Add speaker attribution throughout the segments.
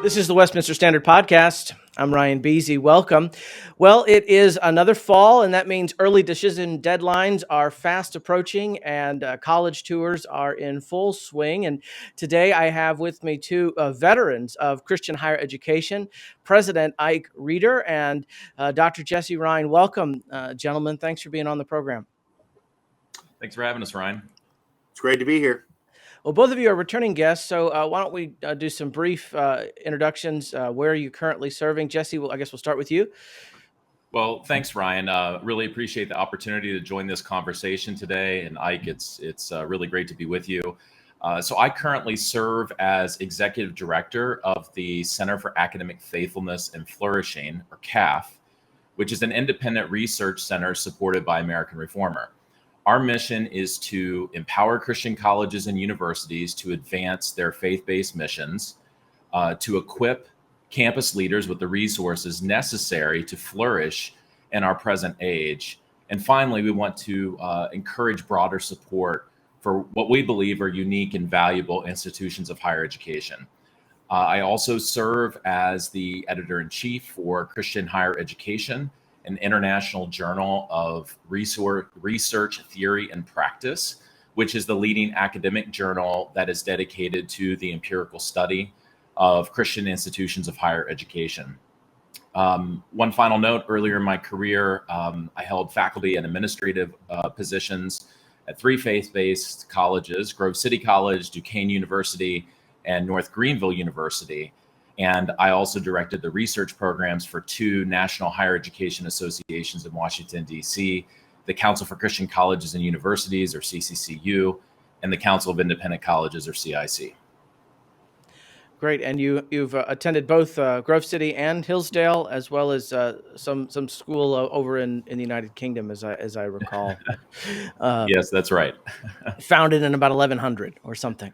Speaker 1: This is the Westminster Standard Podcast. I'm Ryan Beasy. Welcome. Well, it is another fall, and that means early decision deadlines are fast approaching, and college tours are in full swing. And today I have with me two veterans of Christian higher education, President Ike Reeder and Dr. Jesse Ryan. Welcome, gentlemen. Thanks for being on the program.
Speaker 2: Thanks for having us, Ryan.
Speaker 3: It's great to be here.
Speaker 1: Well, both of you are returning guests, so why don't we do some brief introductions? Where are you currently serving? Jesse, I guess we'll start with you.
Speaker 2: Well, thanks, Ryan. Really appreciate the opportunity to join this conversation today. And Ike, it's really great to be with you. So I currently serve as Executive Director of the Center for Academic Faithfulness and Flourishing, or CAF, which is an independent research center supported by American Reformer. Our mission is to empower Christian colleges and universities to advance their faith-based missions, to equip campus leaders with the resources necessary to flourish in our present age. And finally, we want to encourage broader support for what we believe are unique and valuable institutions of higher education. I also serve as the editor-in-chief for Christian Higher Education, an international journal of research, theory, and practice, which is the leading academic journal that is dedicated to the empirical study of Christian institutions of higher education. One final note, earlier in my career, I held faculty and administrative positions at three faith-based colleges: Grove City College, Duquesne University, and North Greenville University. And I also directed the research programs for two national higher education associations in Washington, D.C., the Council for Christian Colleges and Universities, or CCCU, and the Council of Independent Colleges, or CIC.
Speaker 1: Great, and you've attended both Grove City and Hillsdale, as well as some school over in the United Kingdom, as I recall.
Speaker 2: Yes, that's right.
Speaker 1: Founded in about 1100 or something.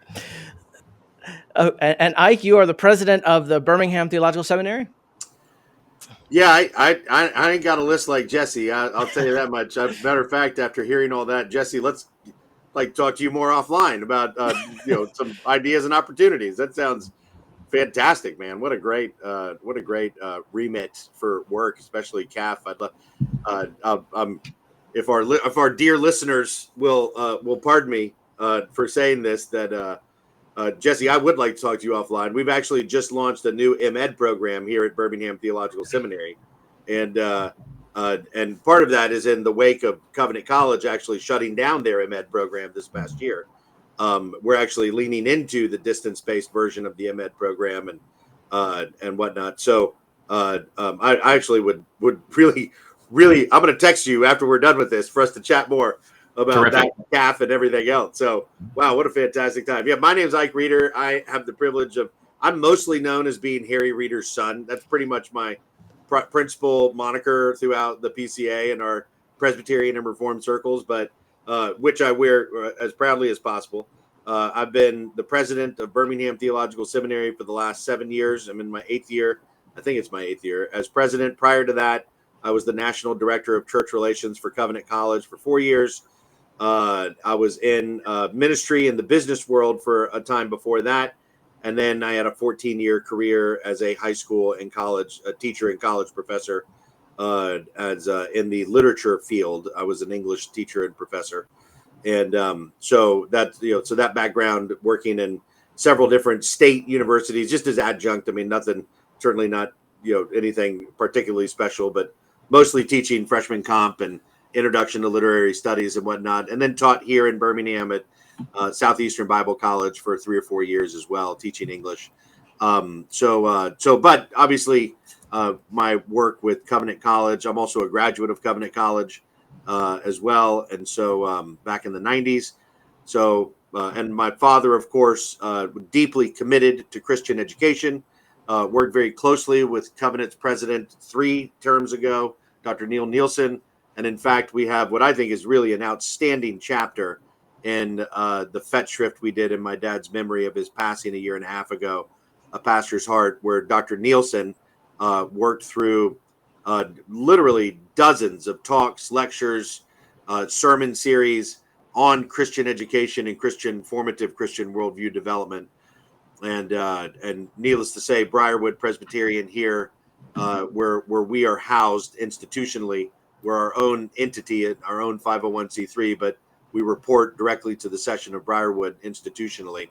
Speaker 1: And Ike, you are the president of the Birmingham Theological Seminary?
Speaker 3: Yeah, I ain't got a list like Jesse. I'll tell you that much. Matter of fact, after hearing all that, Jesse, let's talk to you more offline about some ideas and opportunities. That sounds fantastic, man. What a great remit for work, especially CAF. I'd love if our dear listeners will pardon me for saying this, that Jesse, I would like to talk to you offline. We've actually just launched a new MEd program here at Birmingham Theological Seminary, and part of that is in the wake of Covenant College actually shutting down their MEd program this past year. We're actually leaning into the distance-based version of the MEd program and whatnot. So I actually would really, I'm going to text you after we're done with this for us to chat more about that CAF and everything else. So, wow, what a fantastic time. Yeah, my name is Ike Reeder. I have the privilege I'm mostly known as being Harry Reeder's son. That's pretty much my principal moniker throughout the PCA and our Presbyterian and Reformed circles, but which I wear as proudly as possible. I've been the president of Birmingham Theological Seminary for the last 7 years. I'm in my 8th year. I think it's my 8th year as president. Prior to that, I was the national director of church relations for Covenant College for 4 years. I was in ministry in the business world for a time before that. And then I had a 14-year career as a high school and college teacher and college professor as in the literature field. I was an English teacher and professor. And so that background, working in several different state universities, just as adjunct. I mean, certainly not, anything particularly special, but mostly teaching freshman comp and introduction to literary studies and whatnot, and then taught here in Birmingham at Southeastern Bible College for 3 or 4 years as well, teaching English. But obviously my work with Covenant College, I'm also a graduate of Covenant College as well. And so back in the 90s. So, and my father, of course, deeply committed to Christian education, worked very closely with Covenant's president 3 terms ago, Dr. Neil Nielsen. And in fact, we have what I think is really an outstanding chapter in the Festschrift we did in my dad's memory of his passing a year and a half ago, A Pastor's Heart, where Dr. Nielsen worked through literally dozens of talks, lectures, sermon series on Christian education and formative Christian worldview development. And needless to say, Briarwood Presbyterian here, where we are housed institutionally, we're our own entity, our own 501c3, but we report directly to the session of Briarwood institutionally.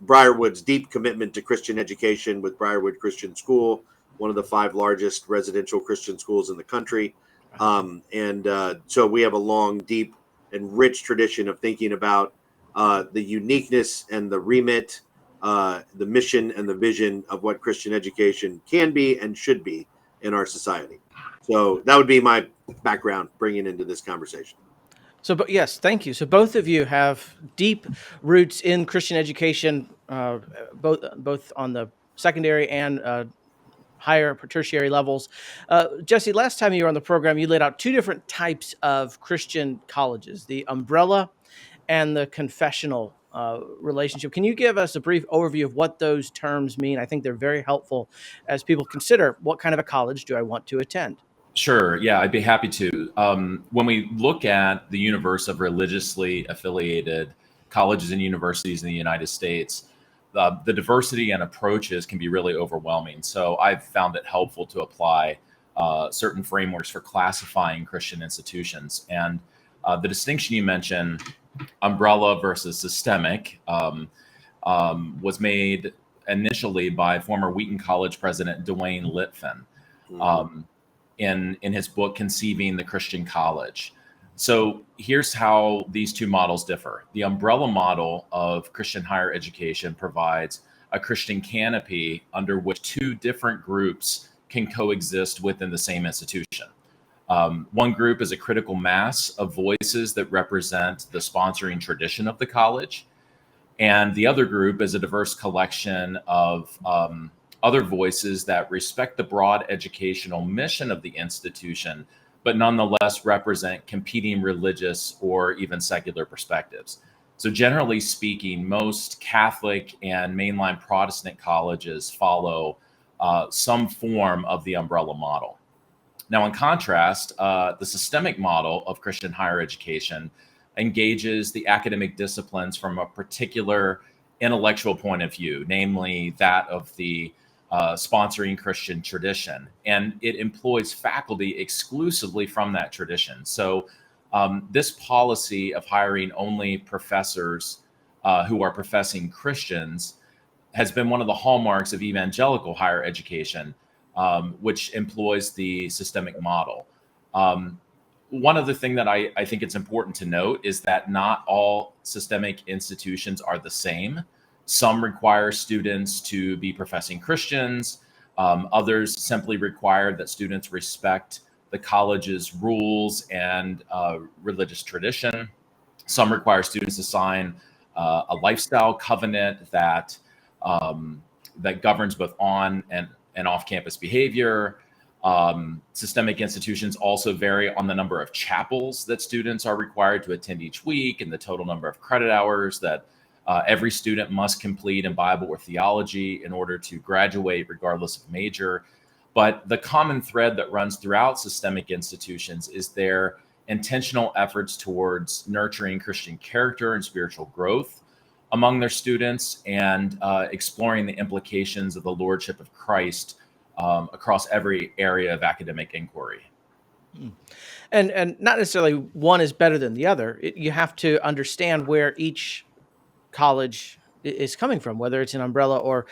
Speaker 3: Briarwood's deep commitment to Christian education with Briarwood Christian School, one of the 5 largest residential Christian schools in the country. So we have a long, deep, and rich tradition of thinking about the uniqueness and the remit, the mission and the vision of what Christian education can be and should be in our society. So that would be my background bringing into this conversation.
Speaker 1: So, but yes, thank you. So both of you have deep roots in Christian education, both on the secondary and higher tertiary levels. Jesse, last time you were on the program, you laid out 2 different types of Christian colleges: the umbrella and the confessional relationship. Can you give us a brief overview of what those terms mean? I think they're very helpful as people consider what kind of a college do I want to attend.
Speaker 2: Sure. Yeah, I'd be happy to. When we look at the universe of religiously affiliated colleges and universities in the United States, the diversity and approaches can be really overwhelming. So I've found it helpful to apply certain frameworks for classifying Christian institutions. And the distinction you mentioned, umbrella versus systemic, was made initially by former Wheaton College president Dwayne Litfin. In his book, Conceiving the Christian College. So here's how these 2 models differ. The umbrella model of Christian higher education provides a Christian canopy under which 2 different groups can coexist within the same institution. One group is a critical mass of voices that represent the sponsoring tradition of the college. And the other group is a diverse collection of other voices that respect the broad educational mission of the institution, but nonetheless represent competing religious or even secular perspectives. So generally speaking, most Catholic and mainline Protestant colleges follow some form of the umbrella model. Now, in contrast, the systemic model of Christian higher education engages the academic disciplines from a particular intellectual point of view, namely that of the sponsoring Christian tradition, and it employs faculty exclusively from that tradition. So this policy of hiring only professors who are professing Christians has been one of the hallmarks of evangelical higher education, which employs the systemic model. One other thing that I think it's important to note is that not all systemic institutions are the same. Some require students to be professing Christians. Others simply require that students respect the college's rules and religious tradition. Some require students to sign a lifestyle covenant that governs both on and off-campus behavior. Systemic institutions also vary on the number of chapels that students are required to attend each week and the total number of credit hours that every student must complete in Bible or theology in order to graduate, regardless of major. But the common thread that runs throughout systemic institutions is their intentional efforts towards nurturing Christian character and spiritual growth among their students, and exploring the implications of the lordship of Christ across every area of academic inquiry.
Speaker 1: And not necessarily one is better than the other. You have to understand where each college is coming from, whether it's an umbrella or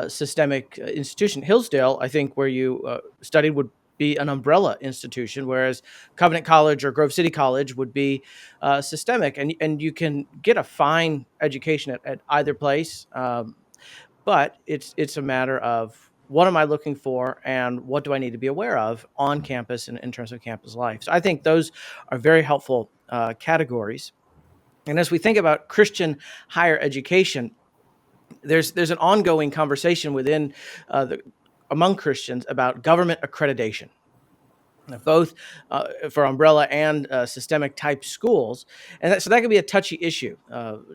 Speaker 1: systemic institution. Hillsdale, I think, where you studied, would be an umbrella institution, whereas Covenant College or Grove City College would be systemic. And you can get a fine education at either place, but it's a matter of what am I looking for and what do I need to be aware of on campus and in terms of campus life. So I think those are very helpful categories. And as we think about Christian higher education, there's an ongoing conversation within among Christians about government accreditation, both for umbrella and systemic type schools. And so that could be a touchy issue.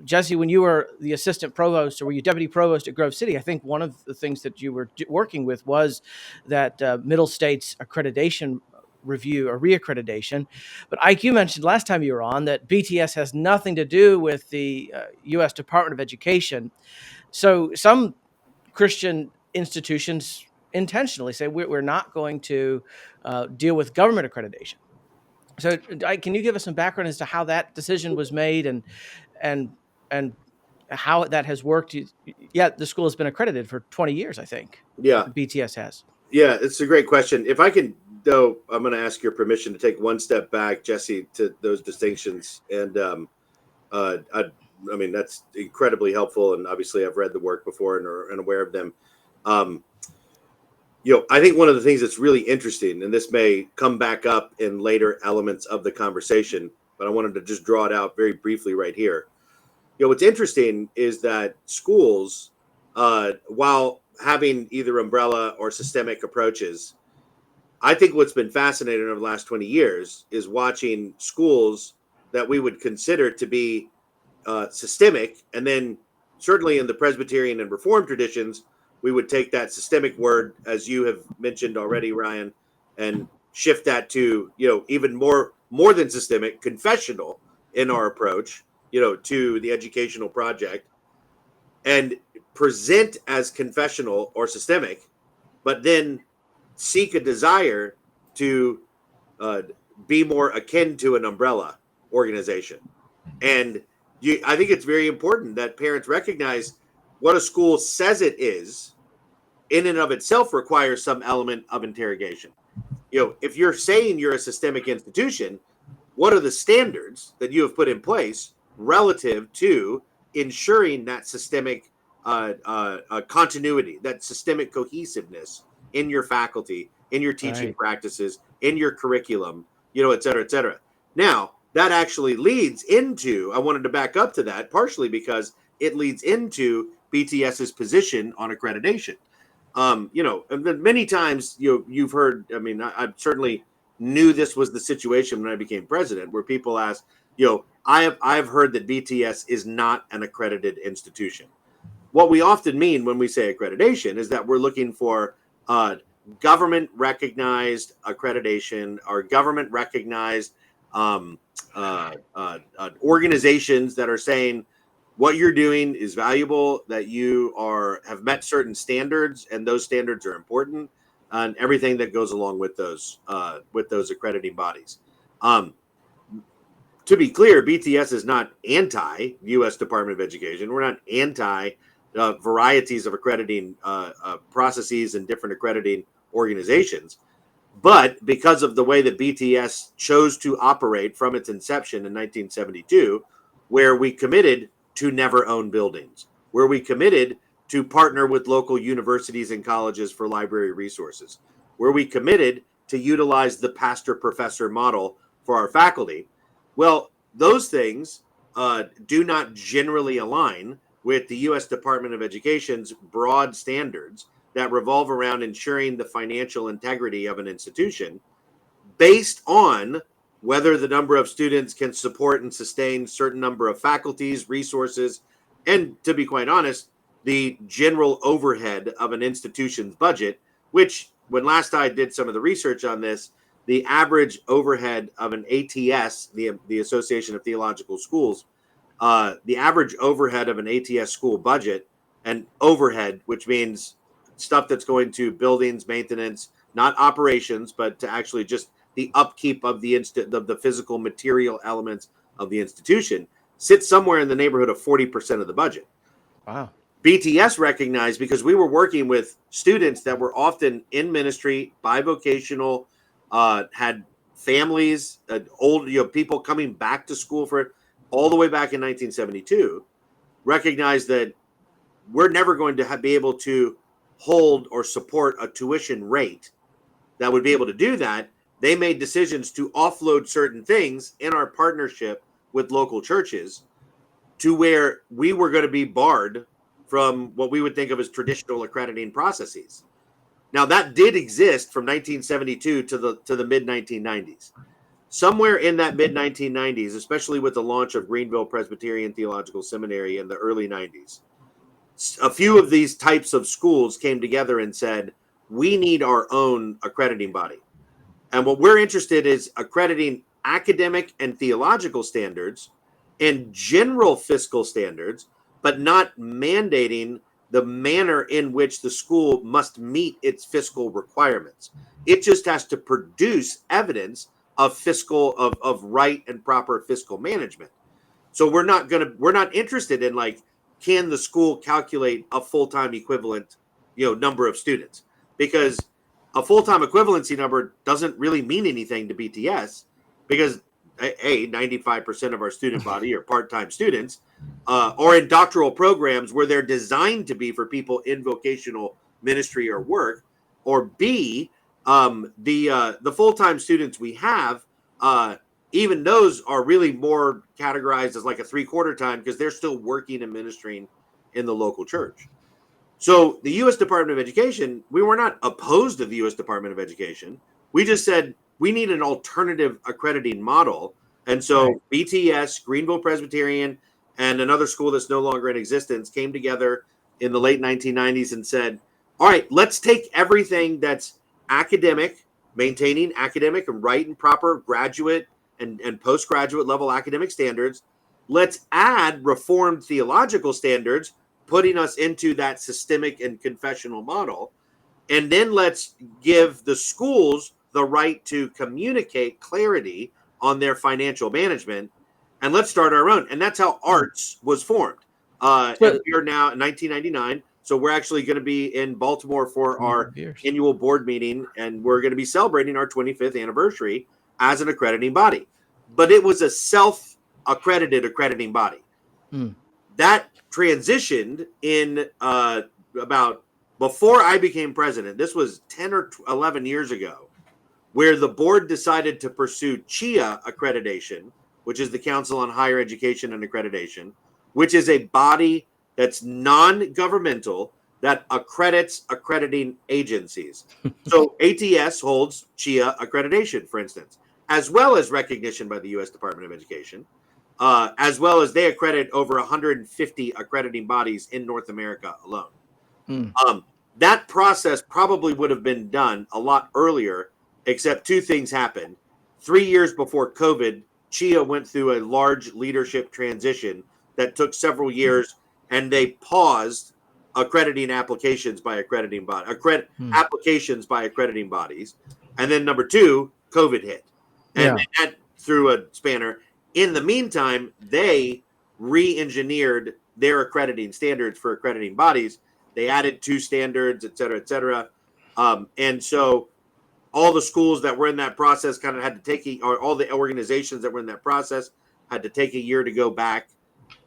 Speaker 1: Jesse, when you were the assistant provost, or were you deputy provost at Grove City, I think one of the things that you were working with was that Middle States accreditation review or reaccreditation. But Ike, you mentioned last time you were on that BTS has nothing to do with the U.S. Department of Education. So some Christian institutions intentionally say we're not going to deal with government accreditation. So, can you give us some background as to how that decision was made and and how that has worked? Yeah, the school has been accredited for 20 years, I think.
Speaker 3: Yeah,
Speaker 1: BTS has.
Speaker 3: yeah, it's a great question. If I can, though, I'm going to ask your permission to take one step back, Jesse, to those distinctions. And I mean, that's incredibly helpful. And obviously, I've read the work before and aware of them. Um, I think one of the things that's really interesting, and this may come back up in later elements of the conversation, but I wanted to just draw it out very briefly right here. What's interesting is that schools, while having either umbrella or systemic approaches, I think what's been fascinating over the last 20 years is watching schools that we would consider to be systemic, and then certainly in the Presbyterian and Reformed traditions, we would take that systemic word, as you have mentioned already, Ryan, and shift that to even more than systemic, confessional in our approach, to the educational project, and present as confessional or systemic, but then seek a desire to be more akin to an umbrella organization. And I think it's very important that parents recognize what a school says it is in and of itself requires some element of interrogation. If you're saying you're a systemic institution, what are the standards that you have put in place relative to ensuring that systemic continuity, that systemic cohesiveness in your faculty, in your teaching practices, in your curriculum, et cetera, et cetera. Now, that actually leads into, I wanted to back up to that partially because it leads into BTS's position on accreditation. Many times you've heard, I mean, I certainly knew this was the situation when I became president, where people ask, I've heard that BTS is not an accredited institution. What we often mean when we say accreditation is that we're looking for government recognized accreditation or government recognized organizations that are saying what you're doing is valuable, that you have met certain standards, and those standards are important, and everything that goes along with those accrediting bodies. To be clear, BTS is not anti U.S. Department of Education. We're not anti varieties of accrediting processes and different accrediting organizations. But because of the way that BTS chose to operate from its inception in 1972, where we committed to never own buildings, where we committed to partner with local universities and colleges for library resources, where we committed to utilize the pastor-professor model for our faculty, well, those things do not generally align with the U.S. Department of Education's broad standards that revolve around ensuring the financial integrity of an institution based on whether the number of students can support and sustain certain number of faculties, resources, and, to be quite honest, the general overhead of an institution's budget, which, when last I did some of the research on this, the average overhead of an ATS, the Association of Theological Schools, the average overhead of an ATS school budget, and overhead, which means stuff that's going to buildings, maintenance, not operations, but to actually just the upkeep of the physical material elements of the institution, sits somewhere in the neighborhood of 40% of the budget.
Speaker 1: Wow.
Speaker 3: BTS recognized, because we were working with students that were often in ministry, bivocational, had families, old people coming back to school for all the way back in 1972, recognized that we're never going to be able to hold or support a tuition rate that would be able to do that. They made decisions to offload certain things in our partnership with local churches to where we were going to be barred from what we would think of as traditional accrediting processes. Now, that did exist from 1972 to the mid 1990s. Somewhere in that mid 1990s, especially with the launch of Greenville Presbyterian Theological Seminary in the early 90s, a few of these types of schools came together and said, we need our own accrediting body. And what we're interested in is accrediting academic and theological standards and general fiscal standards, but not mandating the manner in which the school must meet its fiscal requirements. It just has to produce evidence of right and proper fiscal management. So we're not interested in like, can the school calculate a full-time equivalent, number of students? Because a full-time equivalency number doesn't really mean anything to BTS, because 95% of our student body are part-time students, or in doctoral programs where they're designed to be for people in vocational ministry or work, or B, the full-time students we have, even those are really more categorized as like a 3/4 time, because they're still working and ministering in the local church. So the U.S. Department of Education, we were not opposed to the U.S. Department of Education. We just said we need an alternative accrediting model. And so
Speaker 1: Right.
Speaker 3: BTS, Greenville Presbyterian, and another school that's no longer in existence came together in the late 1990s and said, all right, let's take everything that's academic, maintaining academic and right and proper graduate and postgraduate level academic standards. Let's add reformed theological standards, putting us into that systemic and confessional model. And then let's give the schools the right to communicate clarity on their financial management. And let's start our own. And that's how ARTS was formed. And we are now in 1999. So we're actually going to be in Baltimore for our annual board meeting, and we're going to be celebrating our 25th anniversary as an accrediting body. But it was a self-accredited accrediting body. That transitioned in about before I became president. This was 10 or 11 years ago, where the board decided to pursue CHIA accreditation, which is the Council on Higher Education and Accreditation, which is a body that's non-governmental that accredits accrediting agencies. So ATS holds CHIA accreditation, for instance, as well as recognition by the U.S. Department of Education, as well as they accredit over 150 accrediting bodies in North America alone. That process probably would have been done a lot earlier, except two things happened. 3 years before COVID, CHIA went through a large leadership transition that took several years, and they paused accrediting applications by accrediting applications by accrediting bodies. And then number two, COVID hit, and that threw a spanner. In the meantime, they re-engineered their accrediting standards for accrediting bodies. They added 2 standards, et cetera, et cetera. And so all the schools that were in that process kind of had to or all the organizations that were in that process had to take a year to go back,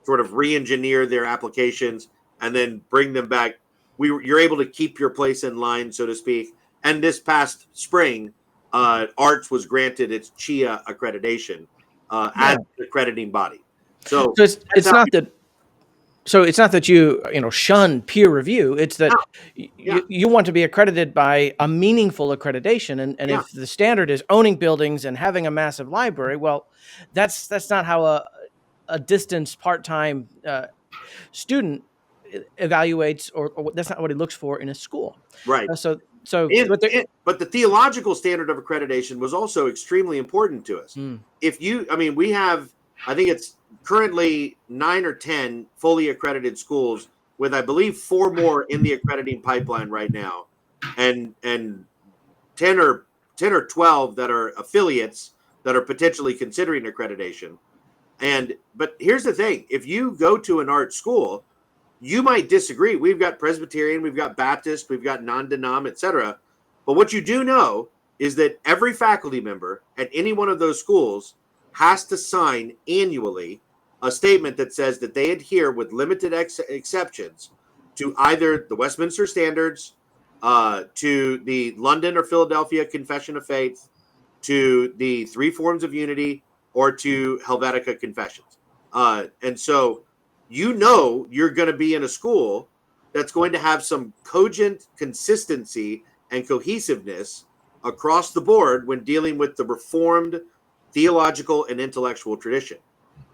Speaker 3: sort of re-engineer their applications, and then bring them back. You're able to keep your place in line, so to speak. And this past spring, ARTS was granted its CHIA accreditation as an accrediting body. So
Speaker 1: it's not that. So it's not that you shun peer review. It's that you want to be accredited by a meaningful accreditation, and if the standard is owning buildings and having a massive library, well, that's not how a distance part-time student evaluates, or that's not what he looks for in a school.
Speaker 3: Right. But the theological standard of accreditation was also extremely important to us. We have, I think it's currently 9 or 10 fully accredited schools, with I believe 4 more in the accrediting pipeline right now, and 10 or 12 that are affiliates that are potentially considering accreditation. But here's the thing: if you go to an art school, you might disagree. We've got Presbyterian, we've got Baptist, we've got non-denom, etc. But what you do know is that every faculty member at any one of those schools has to sign annually a statement that says that they adhere with limited exceptions to either the Westminster Standards, to the London or Philadelphia Confession of Faith, to the 3 Forms of Unity, or to Helvetica Confessions. And so you're going to be in a school that's going to have some cogent consistency and cohesiveness across the board when dealing with the Reformed theological and intellectual tradition.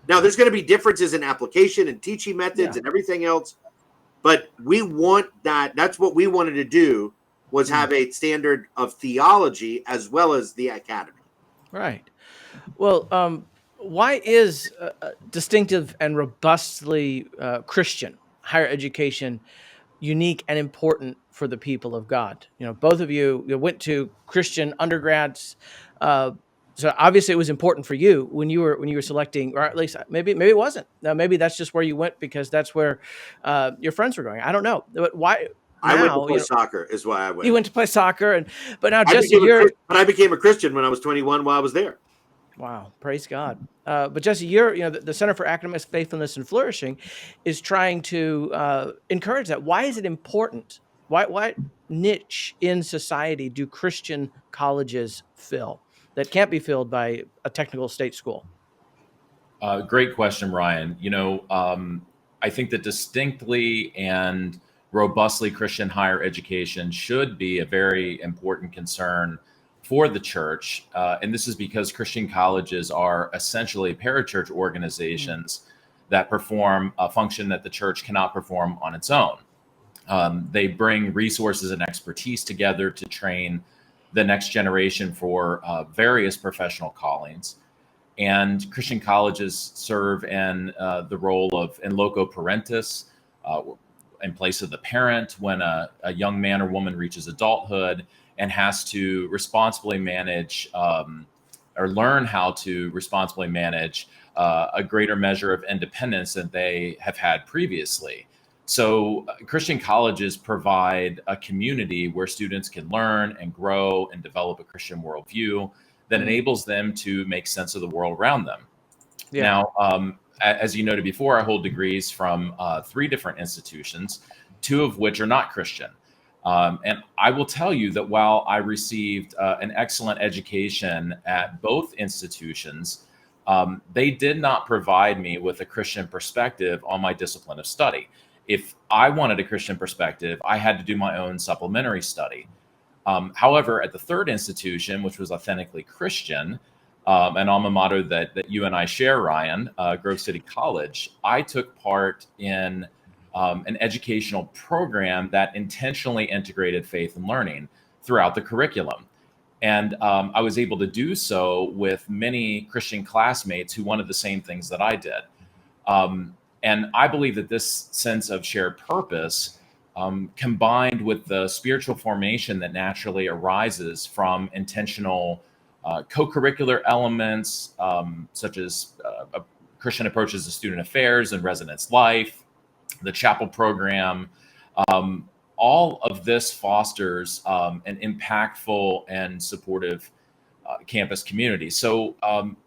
Speaker 3: Now, there's going to be differences in application and teaching methods and everything else, but we want that. That's what we wanted to do, was have a standard of theology as well as the academy.
Speaker 1: Right. Well, Why is distinctive and robustly Christian higher education unique and important for the people of God? Both of you went to Christian undergrads, so obviously it was important for you when you were selecting, or at least maybe it wasn't. Now maybe that's just where you went because that's where your friends were going. I don't know, but why
Speaker 3: I went to
Speaker 1: now?
Speaker 3: play soccer is why I
Speaker 1: You
Speaker 3: went.
Speaker 1: went to play soccer, but now
Speaker 3: I
Speaker 1: Jesse,
Speaker 3: became a
Speaker 1: you're
Speaker 3: Christian, but I became a Christian when I was 21 while I was there.
Speaker 1: Wow, praise God. But Jesse, the Center for Academic Faithfulness and Flourishing is trying to encourage that. Why is it important? Why niche in society do Christian colleges fill that can't be filled by a technical state school?
Speaker 2: Great question, Ryan. I think that distinctly and robustly Christian higher education should be a very important concern for the church. And this is because Christian colleges are essentially parachurch
Speaker 1: Mm.
Speaker 2: organizations that perform a function that the church cannot perform on its own. They bring resources and expertise together to train the next generation for various professional callings. And Christian colleges serve in the role of in loco parentis, uh, in place of the parent when a young man or woman reaches adulthood and has to responsibly manage or learn how to responsibly manage a greater measure of independence than they have had previously. So, Christian colleges provide a community where students can learn and grow and develop a Christian worldview that
Speaker 1: Mm.
Speaker 2: enables them to make sense of the world around them.
Speaker 1: Yeah.
Speaker 2: Now, as you noted before, I hold degrees from three different institutions, two of which are not Christian. And I will tell you that while I received an excellent education at both institutions, they did not provide me with a Christian perspective on my discipline of study. If I wanted a Christian perspective, I had to do my own supplementary study. However, at the third institution, which was authentically Christian, an alma mater that you and I share, Ryan, Grove City College, I took part in an educational program that intentionally integrated faith and learning throughout the curriculum. And I was able to do so with many Christian classmates who wanted the same things that I did. And I believe that this sense of shared purpose, combined with the spiritual formation that naturally arises from intentional co-curricular elements, such as Christian approaches to student affairs and residence life, the chapel program, all of this fosters an impactful and supportive campus community. So,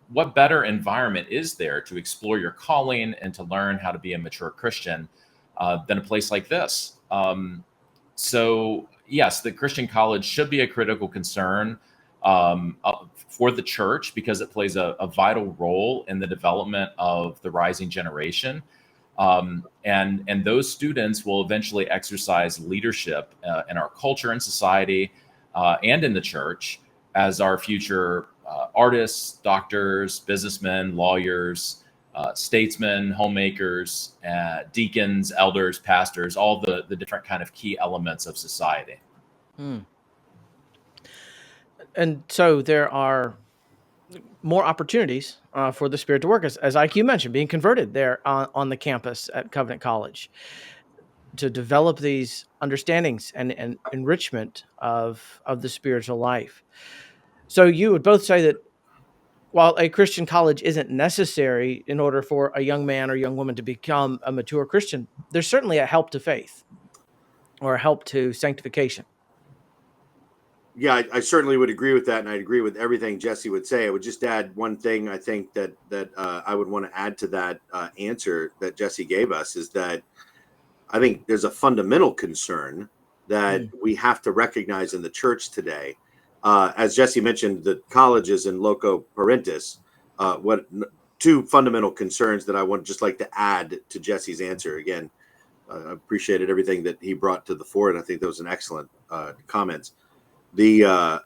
Speaker 2: what better environment is there to explore your calling and to learn how to be a mature Christian than a place like this? So, yes, the Christian college should be a critical concern for the church because it plays a vital role in the development of the rising generation. And those students will eventually exercise leadership in our culture and society and in the church as our future artists, doctors, businessmen, lawyers, statesmen, homemakers, deacons, elders, pastors, all the different kind of key elements of society.
Speaker 1: Mm. And so there are more opportunities for the Spirit to work, as IQ mentioned, being converted there on the campus at Covenant College to develop these understandings and enrichment of the spiritual life. So you would both say that while a Christian college isn't necessary in order for a young man or young woman to become a mature Christian, there's certainly a help to faith or a help to sanctification.
Speaker 3: Yeah, I certainly would agree with that, and I'd agree with everything Jesse would say. I would just add one thing. I think that I would want to add to that answer that Jesse gave us is that I think there's a fundamental concern that
Speaker 1: Mm.
Speaker 3: we have to recognize in the church today. As Jesse mentioned, the colleges and loco parentis. What two fundamental concerns that I would just like to add to Jesse's answer again. I appreciated everything that he brought to the fore, and I think that was an excellent comments. The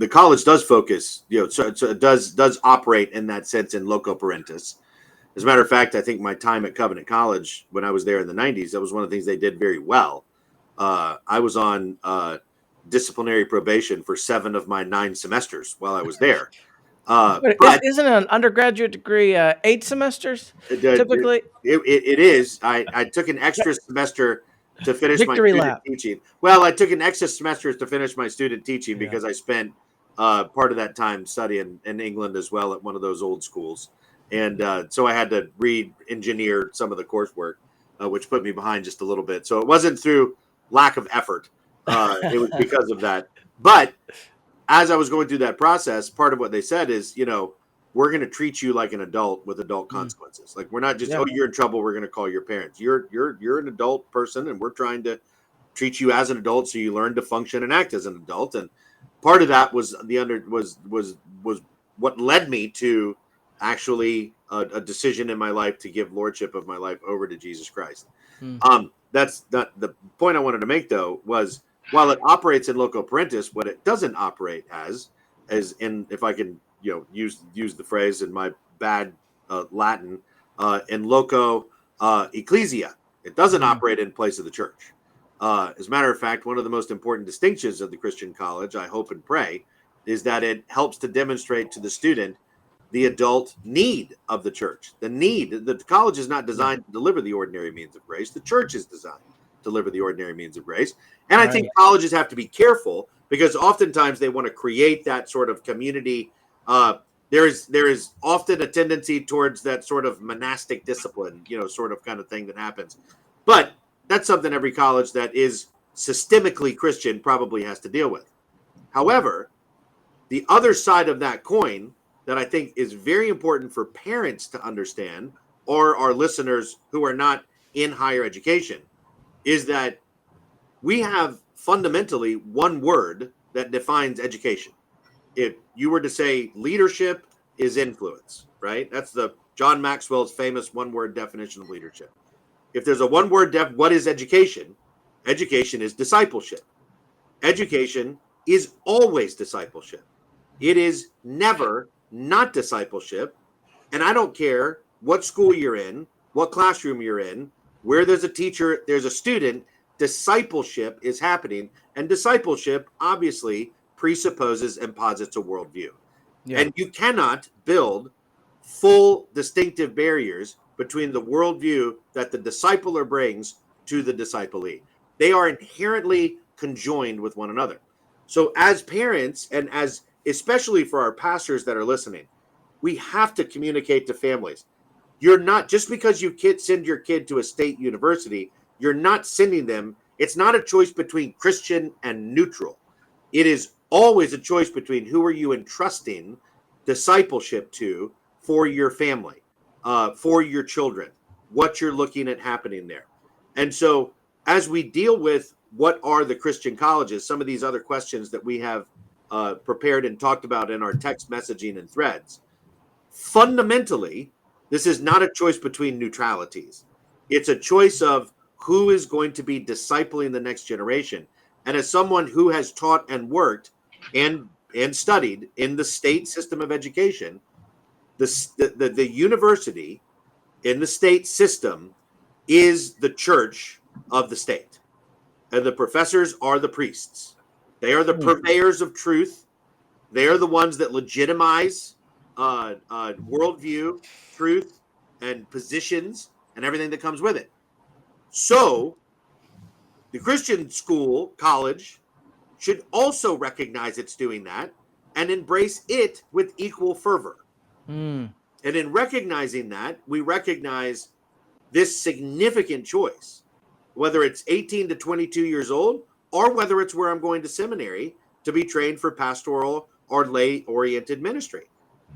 Speaker 3: college does focus, so it does operate in that sense in loco parentis. As a matter of fact, I think my time at Covenant College when I was there in the 90s, that was one of the things they did very well. I was on disciplinary probation for 7 of my 9 semesters while I was there.
Speaker 1: But
Speaker 3: But
Speaker 1: isn't an undergraduate degree 8 semesters
Speaker 3: it,
Speaker 1: typically?
Speaker 3: it is. I took an extra semester to finish my
Speaker 1: Victory
Speaker 3: student
Speaker 1: lap.
Speaker 3: teaching. Well, I took an extra semester to finish my student teaching
Speaker 1: Yeah.
Speaker 3: because I spent part of that time studying in England as well at one of those old schools. And so I had to re-engineer some of the coursework, which put me behind just a little bit. So it wasn't through lack of effort. It was because of that. But as I was going through that process, part of what they said is, we're going to treat you like an adult with adult
Speaker 1: Mm.
Speaker 3: consequences. Like we're not just,
Speaker 1: Yeah.
Speaker 3: oh, you're in trouble, we're going to call your parents. You're an adult person, and we're trying to treat you as an adult so you learn to function and act as an adult. And part of that was was what led me to actually a decision in my life to give lordship of my life over to Jesus Christ.
Speaker 1: Mm.
Speaker 3: That's not the point I wanted to make, though, was while it operates in loco parentis, what it doesn't operate as in, if I can, use the phrase in my bad Latin, in loco ecclesia. It doesn't
Speaker 1: Mm.
Speaker 3: operate in place of the church. As a matter of fact, one of the most important distinctions of the Christian college, I hope and pray, is that it helps to demonstrate to the student the adult need of the church. The college is not designed to deliver the ordinary means of grace. The church is designed to deliver the ordinary means of grace. And I think
Speaker 1: Right.
Speaker 3: colleges have to be careful because oftentimes they want to create that sort of community. There is often a tendency towards that sort of monastic discipline, sort of kind of thing that happens. But that's something every college that is systemically Christian probably has to deal with. However, the other side of that coin that I think is very important for parents to understand, or our listeners who are not in higher education, is that we have fundamentally one word that defines education. If you were to say leadership is influence, right? That's the John Maxwell's famous one-word definition of leadership. If there's a one-word what is education? Education is discipleship. Education is always discipleship. It is never not discipleship. And I don't care what school you're in, what classroom you're in, where there's a teacher, there's a student, discipleship is happening. And discipleship obviously presupposes and posits a worldview.
Speaker 1: Yeah.
Speaker 3: And you cannot build full distinctive barriers between the worldview that the discipler brings to the disciplee. They are inherently conjoined with one another. So as parents, and as especially for our pastors that are listening, we have to communicate to families. You're not, just because you send your kid to a state university, you're not sending them. It's not a choice between Christian and neutral. It is always a choice between who are you entrusting discipleship to for your family, for your children, what you're looking at happening there. And so as we deal with what are the Christian colleges, some of these other questions that we have prepared and talked about in our text messaging and threads, fundamentally, this is not a choice between neutralities. It's a choice of who is going to be discipling the next generation. And as someone who has taught and worked and studied in the state system of education, the university in the state system is the church of the state. And the professors are the priests. They are the purveyors of truth. They are the ones that legitimize worldview, truth, and positions, and everything that comes with it. So the Christian school, college, should also recognize it's doing that and embrace it with equal fervor.
Speaker 1: Mm.
Speaker 3: And in recognizing that, we recognize this significant choice, whether it's 18 to 22 years old, or whether it's where I'm going to seminary to be trained for pastoral or lay-oriented ministry.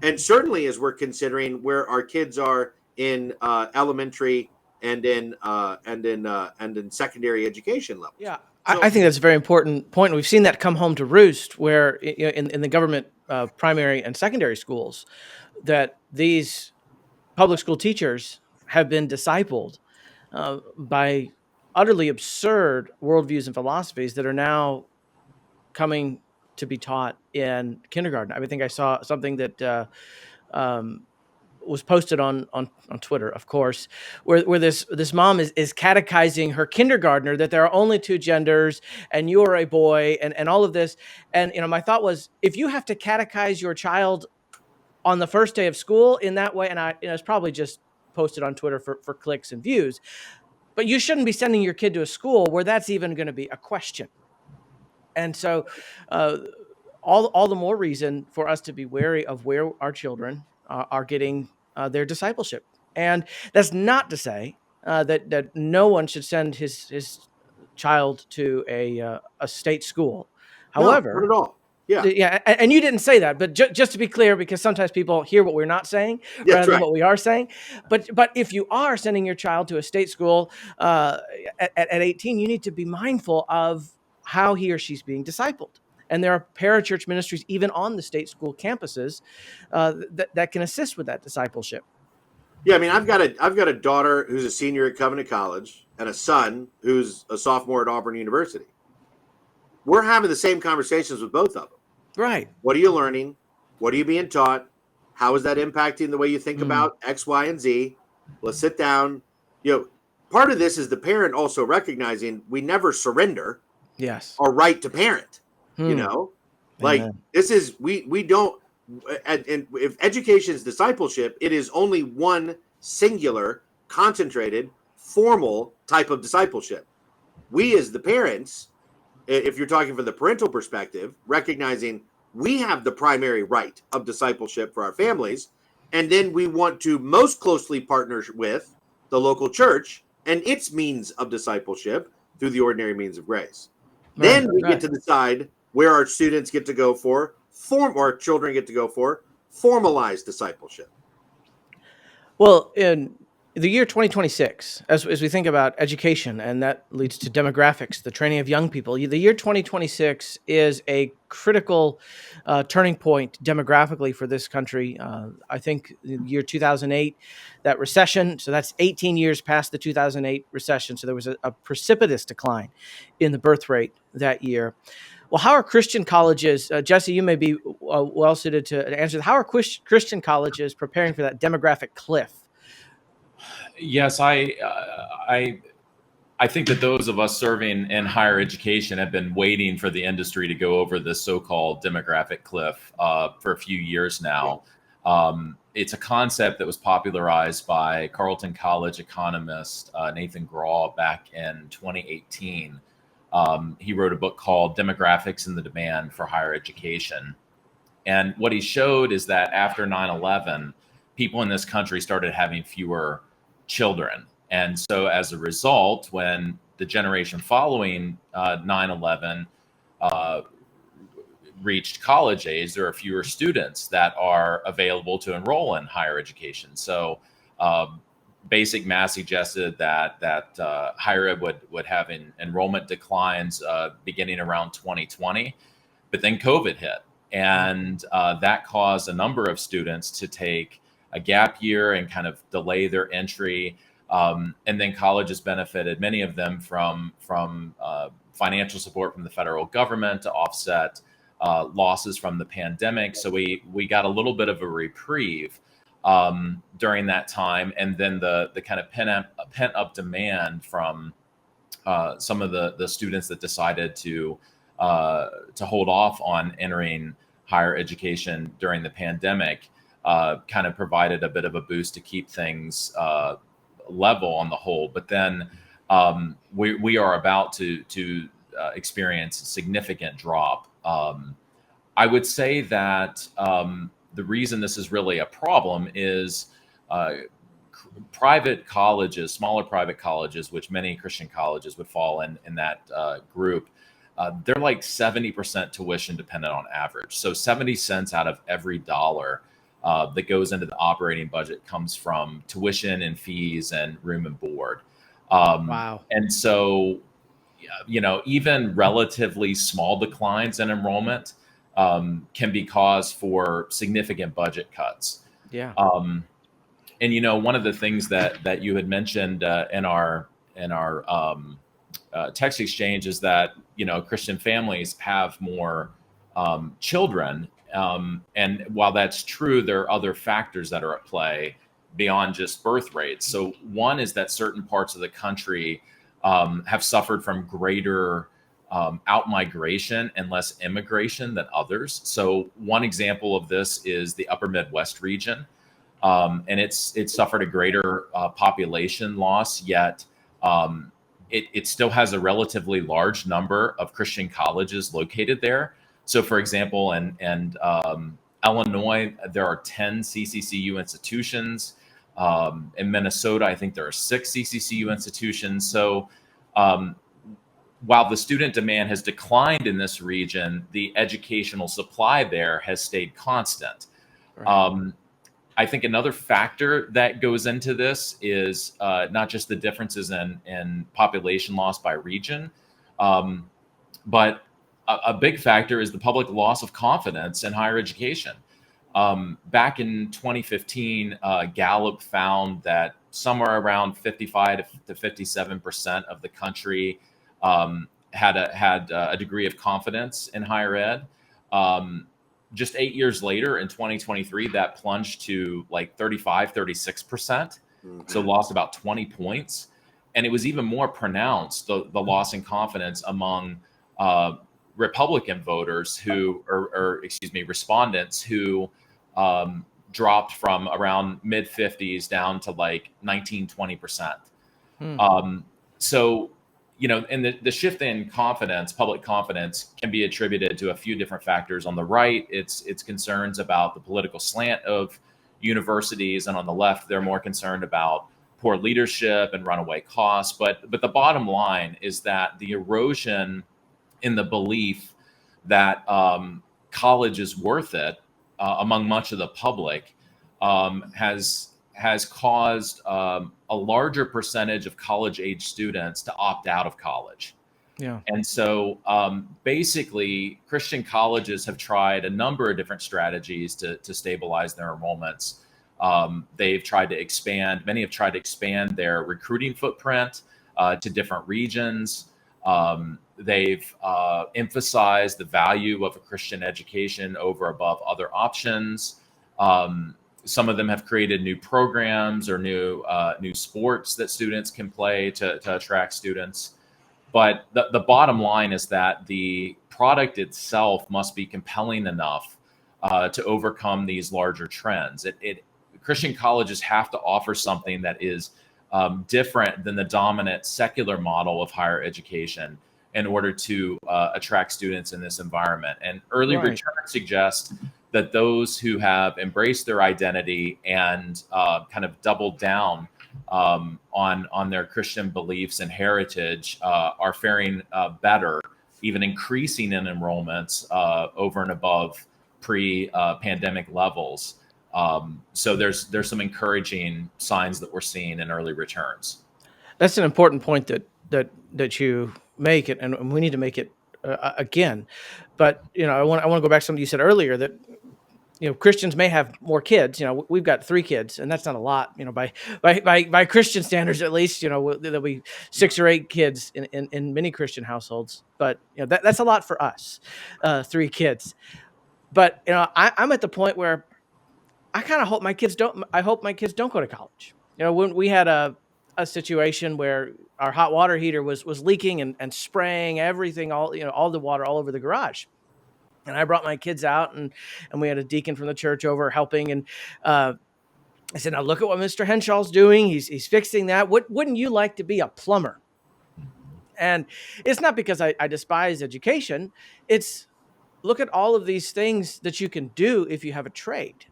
Speaker 3: And certainly as we're considering where our kids are in elementary and in secondary education levels.
Speaker 1: Yeah,
Speaker 3: So,
Speaker 1: I think that's a very important point. We've seen that come home to roost, where in the government primary and secondary schools, that these public school teachers have been discipled by utterly absurd worldviews and philosophies that are now coming to be taught in kindergarten. I think I saw something that um, was posted on Twitter, of course, where this mom is catechizing her kindergartner that there are only two genders and you are a boy and all of this. And my thought was, if you have to catechize your child on the first day of school in that way. And it's probably just posted on Twitter for clicks and views, but you shouldn't be sending your kid to a school where that's even going to be a question. And so, all the more reason for us to be wary of where our children are getting their discipleship. And that's not to say that no one should send his child to a state school.
Speaker 3: No, not
Speaker 1: However,
Speaker 3: at all. Yeah.
Speaker 1: yeah, and you didn't say that, but just to be clear, because sometimes people hear what we're not saying
Speaker 3: That's
Speaker 1: rather than
Speaker 3: right.
Speaker 1: what we are saying. But if you are sending your child to a state school at 18, you need to be mindful of how he or she's being discipled. And there are parachurch ministries even on the state school campuses that can assist with that discipleship.
Speaker 3: Yeah, I mean, I've got a daughter who's a senior at Covenant College and a son who's a sophomore at Auburn University. We're having the same conversations with both of them.
Speaker 1: Right.
Speaker 3: What are you learning? What are you being taught? How is that impacting the way you think about X, Y, and Z? Let's sit down. Part of this is the parent also recognizing we never surrender our right to parent. Like this is we don't. And if education is discipleship, it is only one singular, concentrated, formal type of discipleship. We as the parents, if you're talking from the parental perspective, recognizing we have the primary right of discipleship for our families, and then we want to most closely partner with the local church and its means of discipleship through the ordinary means of grace. Then we get to decide where our students get to go for our children get to go for formalized discipleship.
Speaker 1: Well, in the year 2026, as we think about education, and that leads to demographics, the training of young people, the year 2026 is a critical turning point demographically for this country. I think the year 2008, that recession, so that's 18 years past the 2008 recession. So there was a precipitous decline in the birth rate that year. Well, how are Christian colleges, Jesse, you may be well suited to answer, how are Christian colleges preparing for that demographic cliff?
Speaker 2: Yes, I think that those of us serving in higher education have been waiting for the industry to go over this so-called demographic cliff for a few years now. It's a concept that was popularized by Carleton College economist Nathan Graw back in 2018. He wrote a book called Demographics and the Demand for Higher Education. And what he showed is that after 9/11, people in this country started having fewer children. And so as a result, when the generation following 9/11 reached college age, there are fewer students that are available to enroll in higher education. So basic math suggested that higher ed would have enrollment declines beginning around 2020, but then COVID hit. And that caused a number of students to take a gap year and kind of delay their entry. And then colleges benefited, many of them from financial support from the federal government to offset losses from the pandemic. So we got a little bit of a reprieve during that time. And then the kind of pent up demand from some of the students that decided to hold off on entering higher education during the pandemic kind of provided a bit of a boost to keep things level on the whole. But then we are about to experience a significant drop. I would say that the reason this is really a problem is private colleges, smaller private colleges, which many Christian colleges would fall in that group. They're like 70% tuition dependent on average. So 70 cents out of every dollar that goes into the operating budget comes from tuition and fees and room and board.
Speaker 1: Wow.
Speaker 2: And so, even relatively small declines in enrollment can be cause for significant budget cuts.
Speaker 1: Yeah.
Speaker 2: And one of the things that you had mentioned in our text exchange is that Christian families have more children, and while that's true, there are other factors that are at play beyond just birth rates. So one is that certain parts of the country have suffered from greater outmigration and less immigration than others. So one example of this is the Upper Midwest region, and it suffered a greater population loss, yet it still has a relatively large number of Christian colleges located there. So, for example, in Illinois, there are 10 CCCU institutions. In Minnesota, I think there are 6 CCCU institutions. So, while the student demand has declined in this region, the educational supply there has stayed constant.
Speaker 1: Right.
Speaker 2: I think another factor that goes into this is not just the differences in population loss by region, but a big factor is the public loss of confidence in higher education. Back in 2015, Gallup found that somewhere around 55 to 57% of the country had a degree of confidence in higher ed. Just 8 years later, in 2023, that plunged to like 35, 36%. So lost about 20 points. And it was even more pronounced, the loss in confidence among Republican voters respondents who dropped from around mid 50s down to like 19, 20%. So, and the shift in confidence, public confidence, can be attributed to a few different factors. On the right, it's concerns about the political slant of universities, and on the left, they're more concerned about poor leadership and runaway costs. But the bottom line is that the erosion in the belief that college is worth it among much of the public has caused a larger percentage of college-age students to opt out of college.
Speaker 1: Yeah.
Speaker 2: And so basically, Christian colleges have tried a number of different strategies to stabilize their enrollments. They've tried to expand, many have tried to expand their recruiting footprint to different regions. They've emphasized the value of a Christian education over above other options. Some of them have created new programs or new sports that students can play to attract students. But the bottom line is that the product itself must be compelling enough to overcome these larger trends. Christian colleges have to offer something that is different than the dominant secular model of higher education in order to attract students in this environment. And early return suggests that those who have embraced their identity and kind of doubled down on their Christian beliefs and heritage are faring better, even increasing in enrollments over and above pre-pandemic levels. So there's some encouraging signs that we're seeing in early returns.
Speaker 1: That's an important point that you make it, and we need to make it again. But I want to go back to something you said earlier, that Christians may have more kids. We've got 3 kids, and that's not a lot. By Christian standards, at least, there'll be 6 or 8 kids in many Christian households. But that's a lot for us, 3 kids. But I'm at the point where I kind of hope my kids don't. I hope my kids don't go to college. When we had a situation where our hot water heater was leaking and spraying everything, all the water all over the garage. And I brought my kids out, and we had a deacon from the church over helping. And I said, "Now look at what Mr. Henshaw's doing. He's fixing that. Wouldn't you like to be a plumber?" And it's not because I despise education. It's look at all of these things that you can do if you have a trade.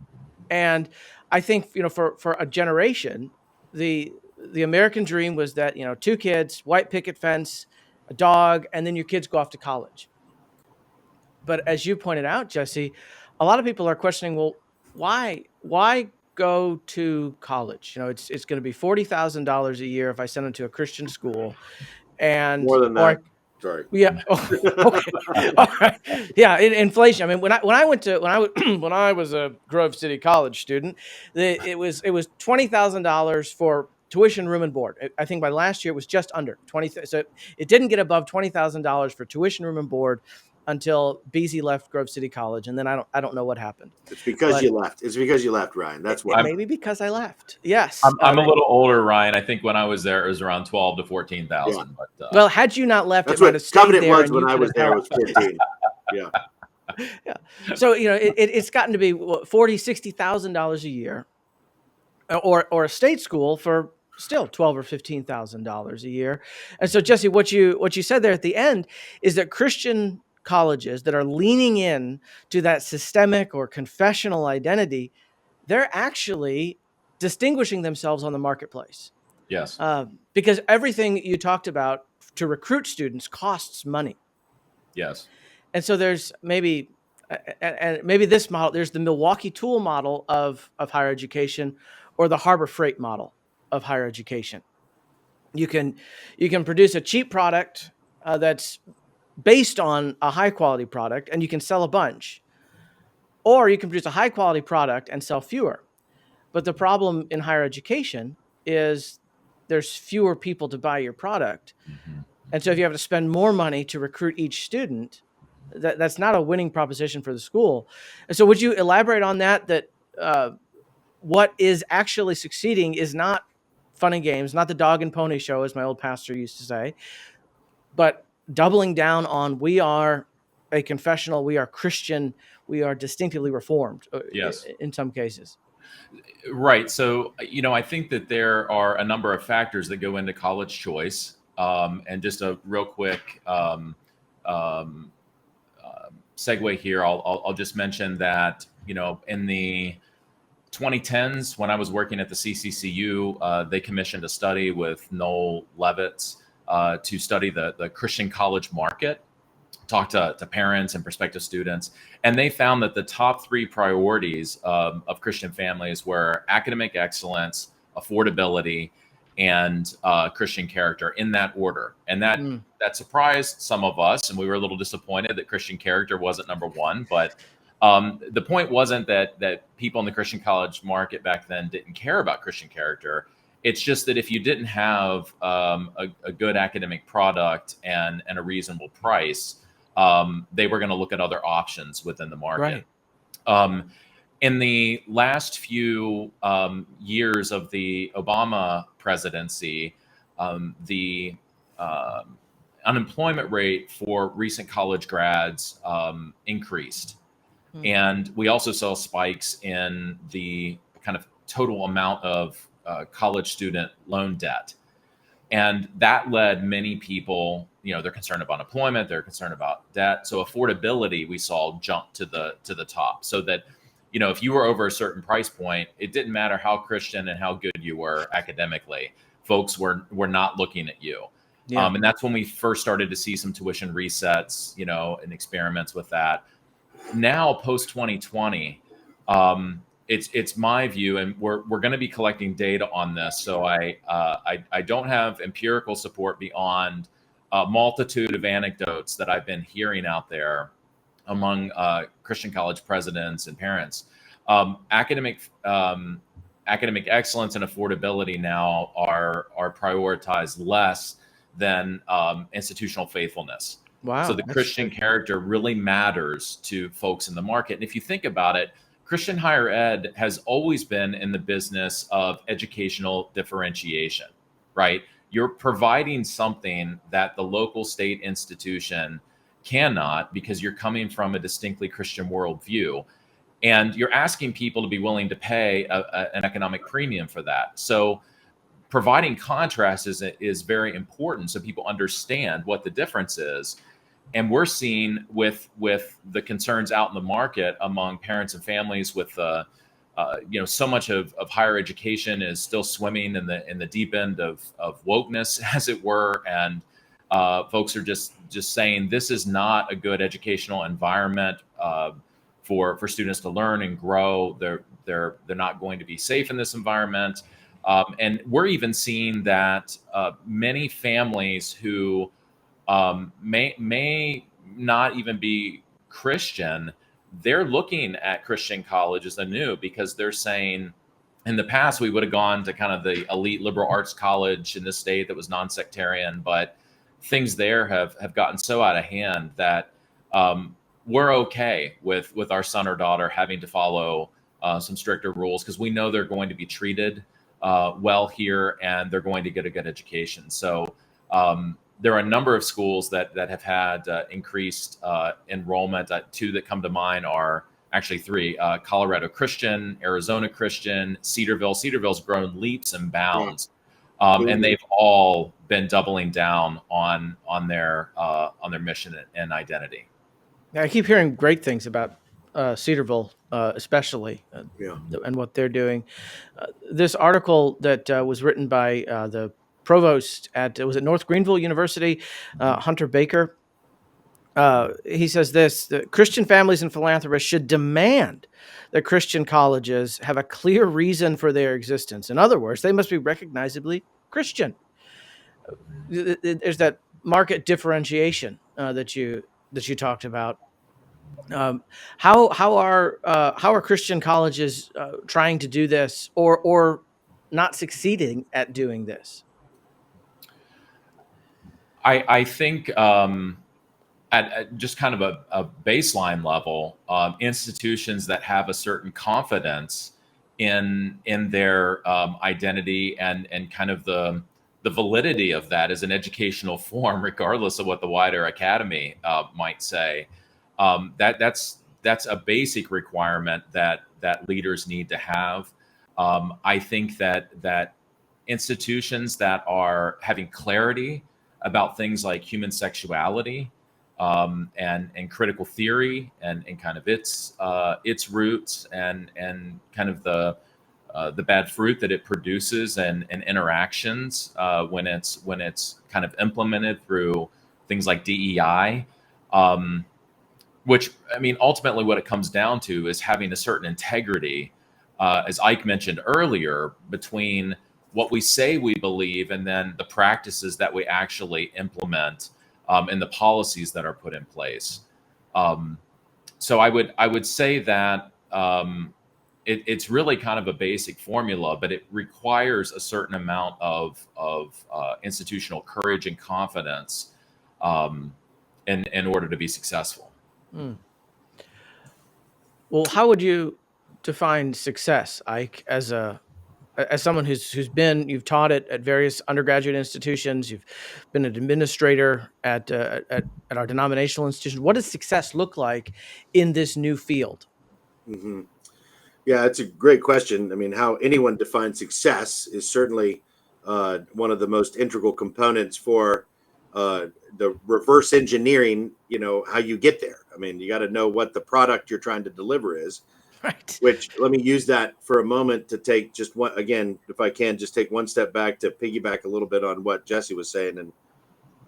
Speaker 1: And I think for a generation, the American dream was that 2 kids, white picket fence, a dog, and then your kids go off to college. But as you pointed out, Jesse, a lot of people are questioning, well, why go to college? It's going to be $40,000 a year if I send them to a Christian school, and
Speaker 3: more than that. Sorry.
Speaker 1: Yeah. Oh, okay. All right. Yeah. Inflation. I mean, when I was a Grove City College student, it was $20,000 for tuition, room, and board. I think by last year it was just under 20. So it didn't get above $20,000 for tuition, room, and board. until Beasy left Grove City College, and then I don't know what happened.
Speaker 3: It's because
Speaker 1: But
Speaker 3: you left. It's because you left, Ryan. That's
Speaker 1: it
Speaker 3: why.
Speaker 1: may be because I left. Yes.
Speaker 2: I'm a little older, Ryan. I think when I was there, it was around 12 to 14,000. But
Speaker 1: Well, had you not left,
Speaker 3: That's
Speaker 1: it might
Speaker 3: what
Speaker 1: have stayed
Speaker 3: Covenant
Speaker 1: there.
Speaker 3: was
Speaker 1: And
Speaker 3: when
Speaker 1: you
Speaker 3: I
Speaker 1: could
Speaker 3: was
Speaker 1: have
Speaker 3: there.
Speaker 1: had-
Speaker 3: Was 15. Yeah.
Speaker 1: Yeah. So, it's gotten to be $40,000-$60,000 a year, or a state school for still $12,000 or $15,000 a year. And so, Jesse, what you said there at the end is that Christian colleges that are leaning in to that systemic or confessional identity, they're actually distinguishing themselves on the marketplace.
Speaker 2: yes,
Speaker 1: Because everything you talked about to recruit students costs money.
Speaker 2: yes,
Speaker 1: And so there's maybe this model, there's the Milwaukee Tool model of higher education, or the Harbor Freight model of higher education. You can produce a cheap product that's based on a high quality product, and you can sell a bunch, or you can produce a high quality product and sell fewer. But the problem in higher education is there's fewer people to buy your product.
Speaker 2: Mhm.
Speaker 1: And so if you have to spend more money to recruit each student, that's not a winning proposition for the school. And so would you elaborate on that what is actually succeeding is not fun and games, not the dog and pony show, as my old pastor used to say, but doubling down on, we are a confessional, we are Christian, we are distinctively reformed
Speaker 2: Yes.
Speaker 1: in some cases.
Speaker 2: Right. So, I think that there are a number of factors that go into college choice. And just a real quick segue here, I'll just mention that, in the 2010s, when I was working at the CCCU, they commissioned a study with Noel Levitz to study the Christian college market, talk to parents and prospective students, and they found that the top three priorities of Christian families were academic excellence, affordability, and Christian character, in that order. And that surprised some of us, and we were a little disappointed that Christian character wasn't number one. But the point wasn't that people in the Christian college market back then didn't care about Christian character. It's just that if you didn't have a good academic product and a reasonable price, they were going to look at other options within the market. Right. In the last few years of the Obama presidency, the unemployment rate for recent college grads increased. And we also saw spikes in the kind of total amount of college student loan debt. And that led many people, they're concerned about unemployment, they're concerned about debt. So affordability, we saw jump to the top, so that, if you were over a certain price point, it didn't matter how Christian and how good you were academically, folks were not looking at you. Yeah. And that's when we first started to see some tuition resets, and experiments with that. Now, post 2020, it's my view, and we're going to be collecting data on this. So I don't have empirical support beyond a multitude of anecdotes that I've been hearing out there among Christian college presidents and parents. Academic excellence and affordability now are prioritized less than institutional faithfulness. Wow, so the Christian character really matters to folks in the market. And if you think about it, Christian higher ed has always been in the business of educational differentiation, right? You're providing something that the local state institution cannot, because you're coming from a distinctly Christian worldview. And you're asking people to be willing to pay an economic premium for that. So providing contrast is very important, so people understand what the difference is. And we're seeing with the concerns out in the market among parents and families with so much of higher education is still swimming in the deep end of wokeness, as it were, and folks are just saying this is not a good educational environment for students to learn and grow. They're not going to be safe in this environment, and we're even seeing that many families who may not even be Christian, they're looking at Christian college as anew, because they're saying, in the past, we would have gone to kind of the elite liberal arts college in this state that was non-sectarian, but things there have gotten so out of hand that we're okay with our son or daughter having to follow some stricter rules because we know they're going to be treated well here and they're going to get a good education. So there are a number of schools that have had increased enrollment. Two that come to mind are actually three: Colorado Christian, Arizona Christian, Cedarville. Cedarville's grown leaps and bounds, and they've all been doubling down on their mission and identity.
Speaker 1: I keep hearing great things about Cedarville, especially, and what they're doing. This article that was written by the provost at was it North Greenville University, Hunter Baker. He says this: the Christian families and philanthropists should demand that Christian colleges have a clear reason for their existence. In other words, they must be recognizably Christian. There's that market differentiation that you talked about. How are Christian colleges trying to do this, or not succeeding at doing this?
Speaker 2: I think at just kind of a baseline level, institutions that have a certain confidence in their identity and kind of the validity of that as an educational form, regardless of what the wider academy might say. That's a basic requirement that leaders need to have. I think that institutions that are having clarity about things like human sexuality and critical theory and kind of its roots and kind of the bad fruit that it produces and interactions when it's kind of implemented through things like DEI. Which, I mean, ultimately what it comes down to is having a certain integrity, as Ike mentioned earlier, between what we say we believe and then the practices that we actually implement and the policies that are put in place. So I would say that it's really kind of a basic formula, but it requires a certain amount of institutional courage and confidence in order to be successful.
Speaker 1: Well, how would you define success, Ike, as someone you've taught at various undergraduate institutions, you've been an administrator at our denominational institution. What does success look like in this new field?
Speaker 3: Mm-hmm. Yeah, it's a great question. I mean, how anyone defines success is certainly one of the most integral components for the reverse engineering, how you get there. I mean, you got to know what the product you're trying to deliver is.
Speaker 1: Right.
Speaker 3: Which, let me use that for a moment to take just one, again, if I can, just take one step back to piggyback a little bit on what Jesse was saying. And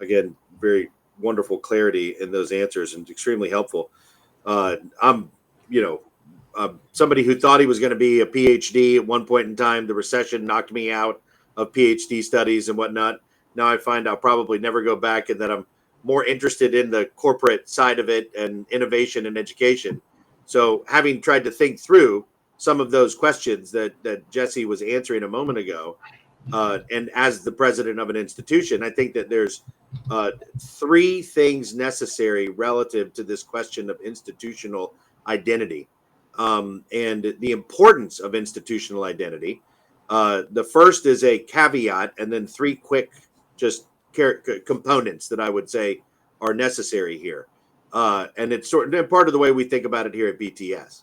Speaker 3: again, very wonderful clarity in those answers and extremely helpful. I'm, somebody who thought he was going to be a PhD at one point in time. The recession knocked me out of PhD studies and whatnot. Now I find I'll probably never go back, and that I'm more interested in the corporate side of it and innovation and education. So having tried to think through some of those questions that Jesse was answering a moment ago, and as the president of an institution, I think that there's three things necessary relative to this question of institutional identity and the importance of institutional identity. The first is a caveat, and then three quick just components that I would say are necessary here. And it's sort of part of the way we think about it here at BTS.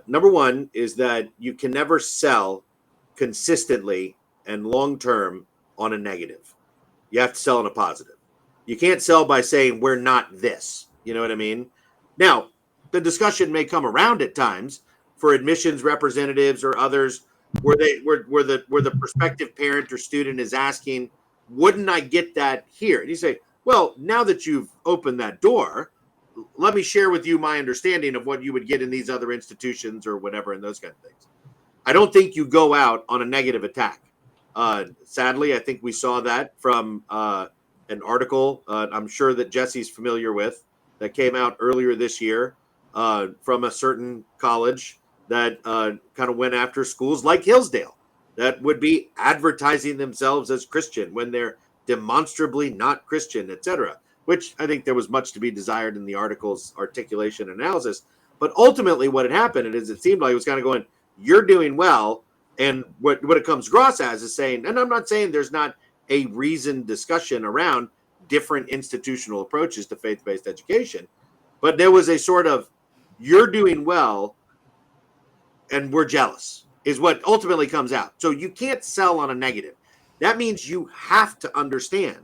Speaker 3: Number one is that you can never sell consistently and long-term on a negative. You have to sell on a positive. You can't sell by saying we're not this. You know what I mean? Now, the discussion may come around at times for admissions representatives or others where the prospective parent or student is asking, wouldn't I get that here? And you say, well, now that you've opened that door, let me share with you my understanding of what you would get in these other institutions or whatever, and those kind of things. I don't think you go out on a negative attack. Sadly, I think we saw that from an article I'm sure that Jesse's familiar with that came out earlier this year from a certain college that kind of went after schools like Hillsdale that would be advertising themselves as Christian when they're demonstrably not Christian, etc. which I think there was much to be desired in the article's articulation and analysis. But ultimately, what had happened is it seemed like it was kind of going, you're doing well. And what it comes across as is saying, and I'm not saying there's not a reasoned discussion around different institutional approaches to faith-based education, but there was a sort of, you're doing well and we're jealous, is what ultimately comes out. So you can't sell on a negative. That means you have to understand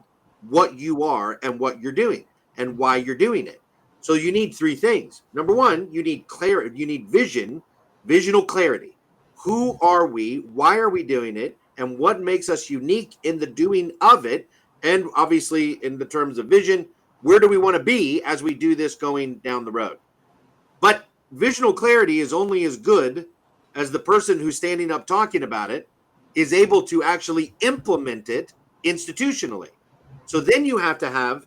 Speaker 3: what you are and what you're doing and why you're doing it. So you need three things. Number one, you need clarity. You need visional clarity. Who are we? Why are we doing it? And what makes us unique in the doing of it? And obviously, in the terms of vision, where do we want to be as we do this going down the road? But visional clarity is only as good as the person who's standing up talking about it is able to actually implement it institutionally. So then you have to have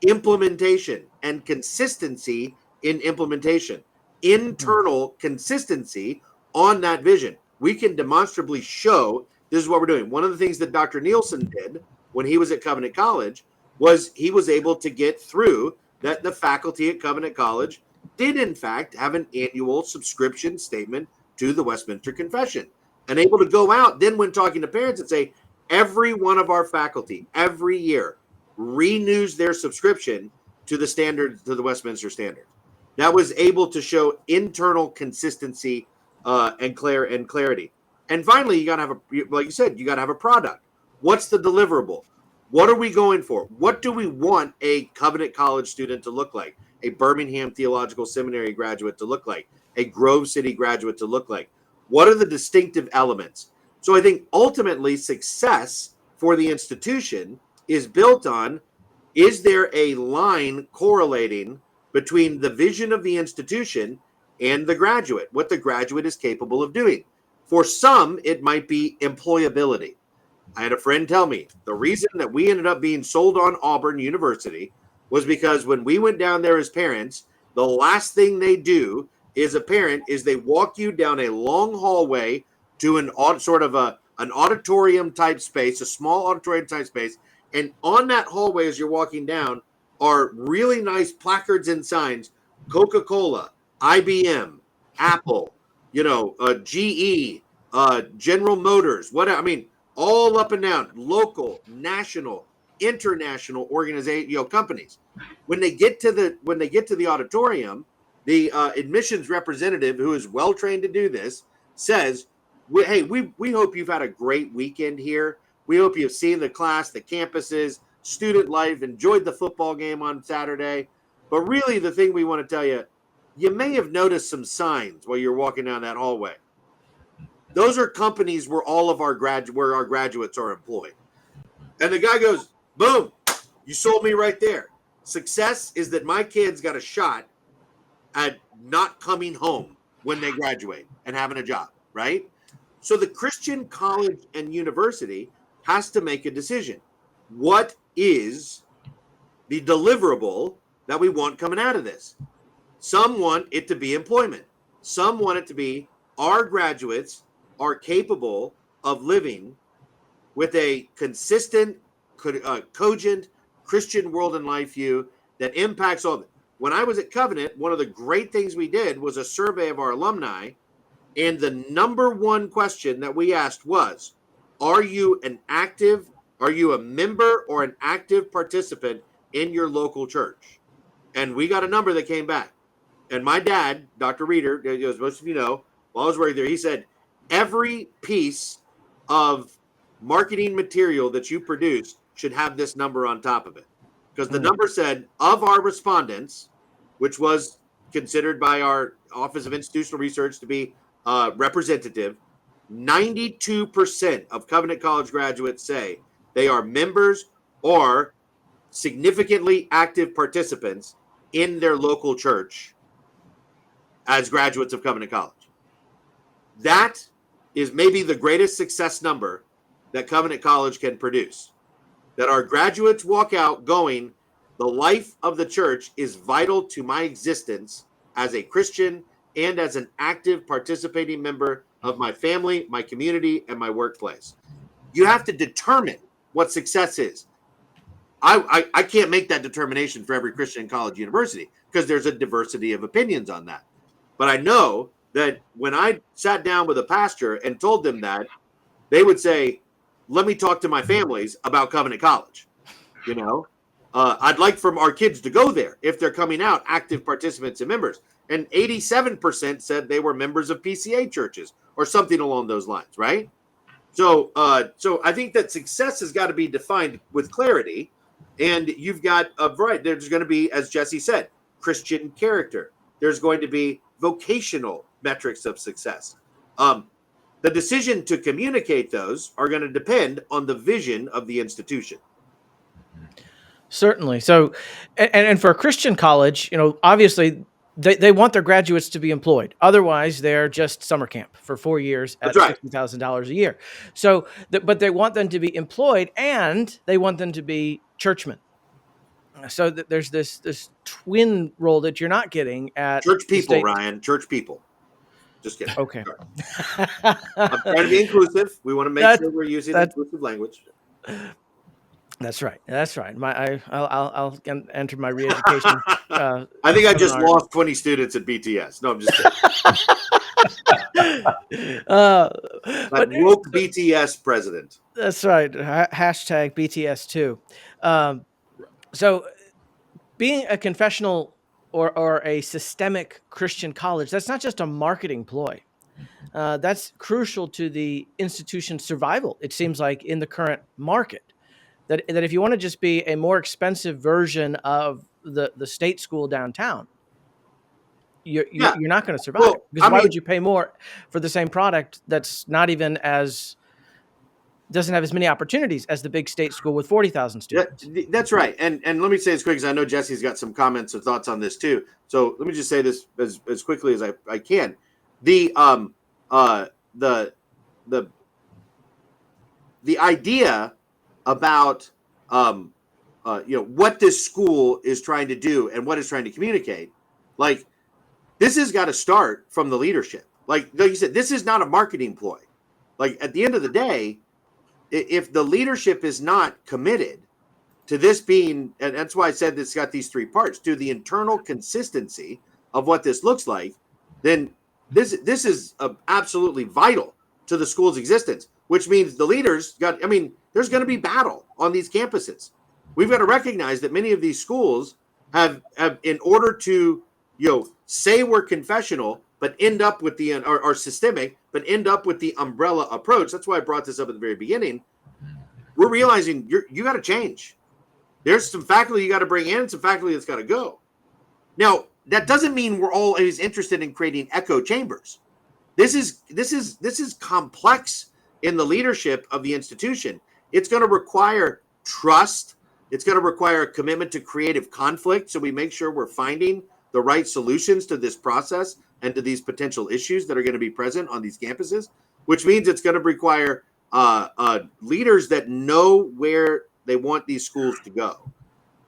Speaker 3: implementation and consistency in implementation, internal consistency on that vision. We can demonstrably show this is what we're doing. One of the things that Dr. Nielsen did when he was at Covenant College was he was able to get through that the faculty at Covenant College did in fact have an annual subscription statement to the Westminster Confession, and able to go out then when talking to parents and say, every one of our faculty every year renews their subscription to the standard, to the Westminster Standard. That was able to show internal consistency and clarity. And finally, you got to have like you said, you got to have a product. What's the deliverable? What are we going for? What do we want a Covenant College student to look like? A Birmingham Theological Seminary graduate to look like? A Grove City graduate to look like? What are the distinctive elements? So I think ultimately success for the institution is built on, is there a line correlating between the vision of the institution and the graduate, what the graduate is capable of doing? For some, it might be employability. I had a friend tell me the reason that we ended up being sold on Auburn University was because when we went down there as parents, the last thing they do as a parent is they walk you down a long hallway to an auditorium type space, a small auditorium type space. And on that hallway, as you're walking down, are really nice placards and signs, Coca-Cola, IBM, Apple, GE, General Motors, all up and down, local, national, international organization, companies. When they get to the auditorium, the admissions representative, who is well trained to do this, says, "Hey, we hope you've had a great weekend here. We hope you've seen the class, the campuses, student life, enjoyed the football game on Saturday. But really, the thing we want to tell you, you may have noticed some signs while you're walking down that hallway. Those are companies where all of our graduates are employed." And the guy goes, "Boom, you sold me right there. Success is that my kids got a shot at not coming home when they graduate and having a job," right? So the Christian college and university has to make a decision. What is the deliverable that we want coming out of this? Some want it to be employment. Some want it to be our graduates are capable of living with a consistent, cogent Christian world and life view that impacts all. When I was at Covenant, one of the great things we did was a survey of our alumni, and the number one question that we asked was, are you a member or an active participant in your local church? And we got a number that came back. And my dad, Dr. Reeder, as most of you know, while I was working there, he said, every piece of marketing material that you produce should have this number on top of it. Because the number said, of our respondents, which was considered by our Office of Institutional Research to be representative, 92% of Covenant College graduates say they are members or significantly active participants in their local church as graduates of Covenant College. That is maybe the greatest success number that Covenant College can produce. That our graduates walk out going, the life of the church is vital to my existence as a Christian and as an active participating member of my family, my community, and my workplace. You have to determine what success is. I can't make that determination for every Christian college university because there's a diversity of opinions on that. But I know that when I sat down with a pastor and told them that, they would say, let me talk to my families about Covenant College. You know, I'd like for our kids to go there if they're coming out active participants and members. And 87% said they were members of PCA churches or something along those lines, right? So I think that success has got to be defined with clarity. And you've got a variety. There's going to be, as Jesse said, Christian character. There's going to be vocational metrics of success. The decision to communicate those are going to depend on the vision of the institution.
Speaker 1: Certainly. So, and for a Christian college, obviously they want their graduates to be employed. Otherwise, they're just summer camp for 4 years at
Speaker 3: That's right.
Speaker 1: $60,000 a year. So, but they want them to be employed and they want them to be churchmen. So there's this twin role that you're not getting at
Speaker 3: Church
Speaker 1: the
Speaker 3: people,
Speaker 1: state.
Speaker 3: Ryan. Church people. Just kidding.
Speaker 1: Okay.
Speaker 3: I'm trying to be inclusive. We want to make sure we're using inclusive language.
Speaker 1: That's right. That's right. I'll enter my re-education.
Speaker 3: I think I just lost 20 students at BTS. No, I'm just kidding. But woke BTS president.
Speaker 1: That's right. Hashtag BTS too. So being a confessional or a systemic Christian college, that's not just a marketing ploy. That's crucial to the institution's survival, it seems like, in the current market. That if you want to just be a more expensive version of the state school downtown, you're not going to survive.
Speaker 3: Well,
Speaker 1: because why would you pay more for the same product that's not even doesn't have as many opportunities as the big state school with 40,000 students?
Speaker 3: That's right. And let me say this quick, because I know Jesse's got some comments or thoughts on this too. So let me just say this as quickly as I can. The idea about what this school is trying to do and what it's trying to communicate, like, this has got to start from the leadership. Like you said, this is not a marketing ploy. Like, at the end of the day, if the leadership is not committed to this being, and that's why I said it's got these three parts, to the internal consistency of what this looks like, then this is absolutely vital to the school's existence, which means the leaders there's going to be battle on these campuses. We've got to recognize that many of these schools have in order to, say we're confessional, but end up with or systemic, but end up with the umbrella approach. That's why I brought this up at the very beginning. We're realizing you got to change. There's some faculty you got to bring in, some faculty that's got to go. Now, that doesn't mean we're always interested in creating echo chambers. This is complex in the leadership of the institution. It's going to require trust. It's going to require a commitment to creative conflict, so we make sure we're finding the right solutions to this process and to these potential issues that are going to be present on these campuses, which means it's going to require leaders that know where they want these schools to go.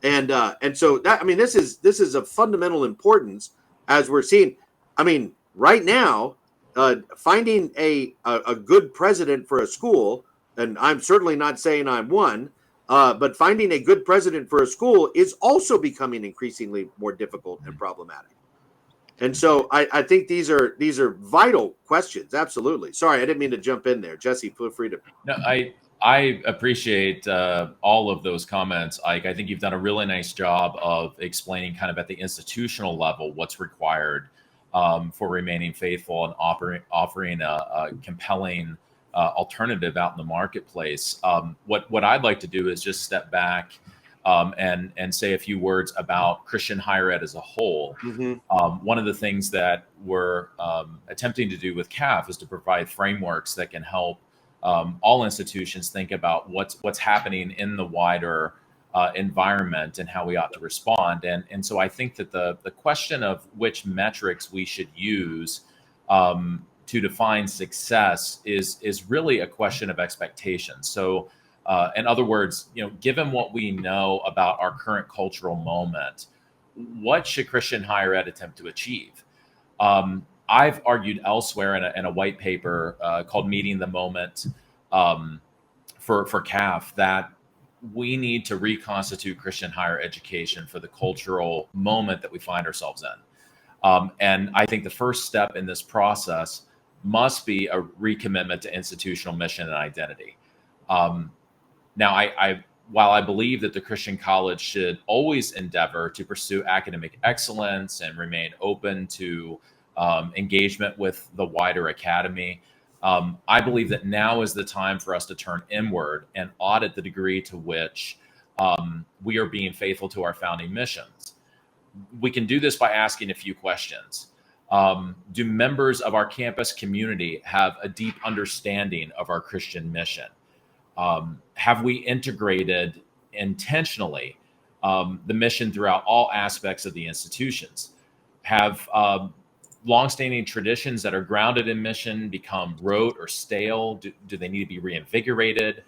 Speaker 3: And so that, this is of fundamental importance as we're seeing. Right now, finding a good president for a school, and I'm certainly not saying I'm one, but finding a good president for a school is also becoming increasingly more difficult and problematic. And so I think these are vital questions. Absolutely. Sorry, I didn't mean to jump in there. Jesse, feel free to.
Speaker 2: No, I appreciate all of those comments, Ike. I think you've done a really nice job of explaining kind of at the institutional level what's required for remaining faithful and offering a compelling alternative out in the marketplace. What I'd like to do is just step back and say a few words about Christian higher ed as a whole.
Speaker 3: Mm-hmm.
Speaker 2: One of the things that we're attempting to do with CAF is to provide frameworks that can help all institutions think about what's happening in the wider environment and how we ought to respond. And so I think that the question of which metrics we should use to define success is really a question of expectations. So in other words, given what we know about our current cultural moment, what should Christian higher ed attempt to achieve? I've argued elsewhere in a white paper called Meeting the Moment for CAF that we need to reconstitute Christian higher education for the cultural moment that we find ourselves in. And I think the first step in this process must be a recommitment to institutional mission and identity. Now, while I believe that the Christian college should always endeavor to pursue academic excellence and remain open to engagement with the wider academy, I believe that now is the time for us to turn inward and audit the degree to which we are being faithful to our founding missions. We can do this by asking a few questions. Do members of our campus community have a deep understanding of our Christian mission? Have we integrated intentionally the mission throughout all aspects of the institutions? Have longstanding traditions that are grounded in mission become rote or stale? Do they need to be reinvigorated?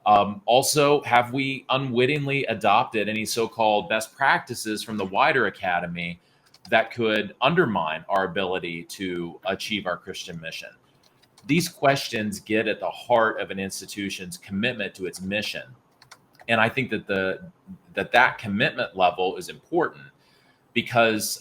Speaker 2: Also, have we unwittingly adopted any so-called best practices from the wider academy that could undermine our ability to achieve our Christian mission? These questions get at the heart of an institution's commitment to its mission. And I think that that commitment level is important because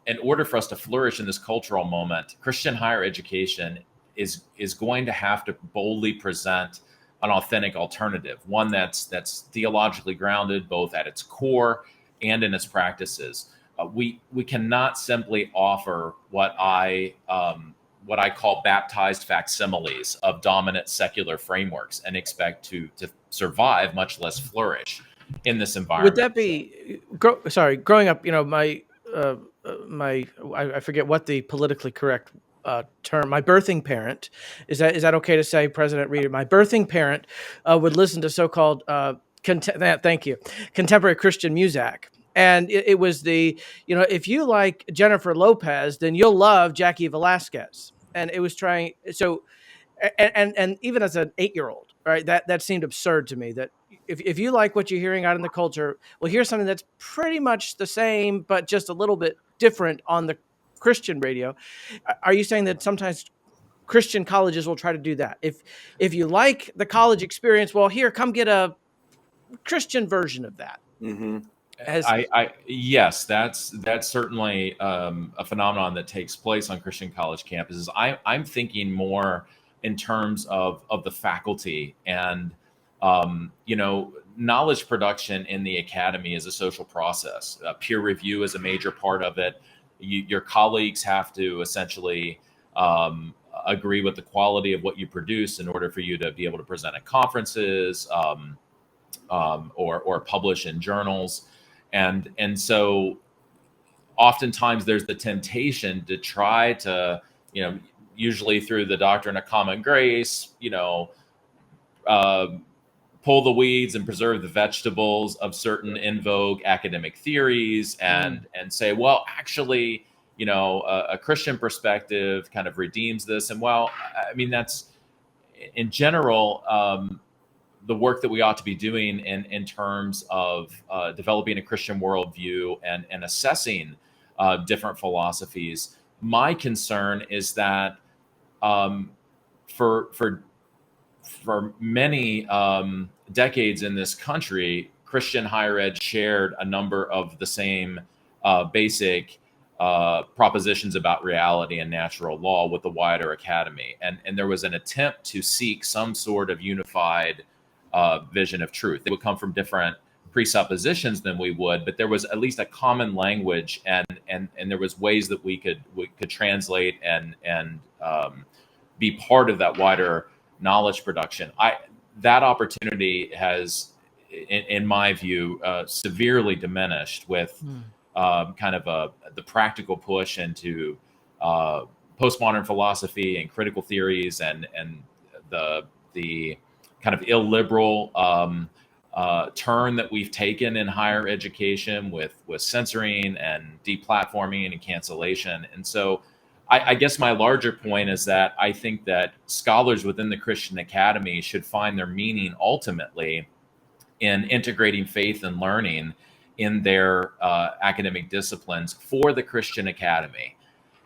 Speaker 2: in order for us to flourish in this cultural moment, Christian higher education is going to have to boldly present an authentic alternative, one that's theologically grounded both at its core and in its practices. We cannot simply offer what I call baptized facsimiles of dominant secular frameworks and expect to survive, much less flourish in this environment.
Speaker 1: Would that be growing up? I forget what the politically correct term. My birthing parent is that okay to say, President Reed? My birthing parent would listen to so-called contemporary Christian music. And it was if you like Jennifer Lopez, then you'll love Jackie Velasquez. And it was and even as an 8-year-old, right, that seemed absurd to me, that if you like what you're hearing out in the culture, well, here's something that's pretty much the same, but just a little bit different on the Christian radio. Are you saying that sometimes Christian colleges will try to do that? If you like the college experience, well, here, come get a Christian version of that.
Speaker 3: Mm-hmm.
Speaker 2: Yes, that's certainly a phenomenon that takes place on Christian college campuses. I'm thinking more in terms of the faculty and knowledge production in the academy is a social process. Peer review is a major part of it. Your colleagues have to essentially agree with the quality of what you produce in order for you to be able to present at conferences or publish in journals. And so oftentimes there's the temptation to try to, usually through the doctrine of common grace, pull the weeds and preserve the vegetables of certain in vogue academic theories and say, well, actually, a Christian perspective kind of redeems this. And well, I mean, that's in general, the work that we ought to be doing in terms of developing a Christian worldview and assessing different philosophies. My concern is that for many decades in this country, Christian higher ed shared a number of the same basic propositions about reality and natural law with the wider academy. And there was an attempt to seek some sort of unified vision of truth. It would come from different presuppositions than we would, but there was at least a common language, and there was ways that we could translate and be part of that wider knowledge production. That opportunity has, in my view, severely diminished with kind of the practical push into postmodern philosophy and critical theories and the kind of illiberal turn that we've taken in higher education with censoring and deplatforming and cancellation. And so I guess my larger point is that I think that scholars within the Christian academy should find their meaning ultimately in integrating faith and learning in their academic disciplines for the Christian academy.